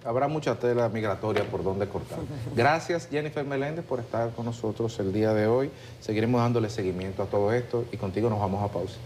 Habrá mucha tela migratoria por donde cortar. Gracias, Jennifer Meléndez, por estar con nosotros el día de hoy. Seguiremos dándole seguimiento a todo esto y contigo nos vamos a pausa.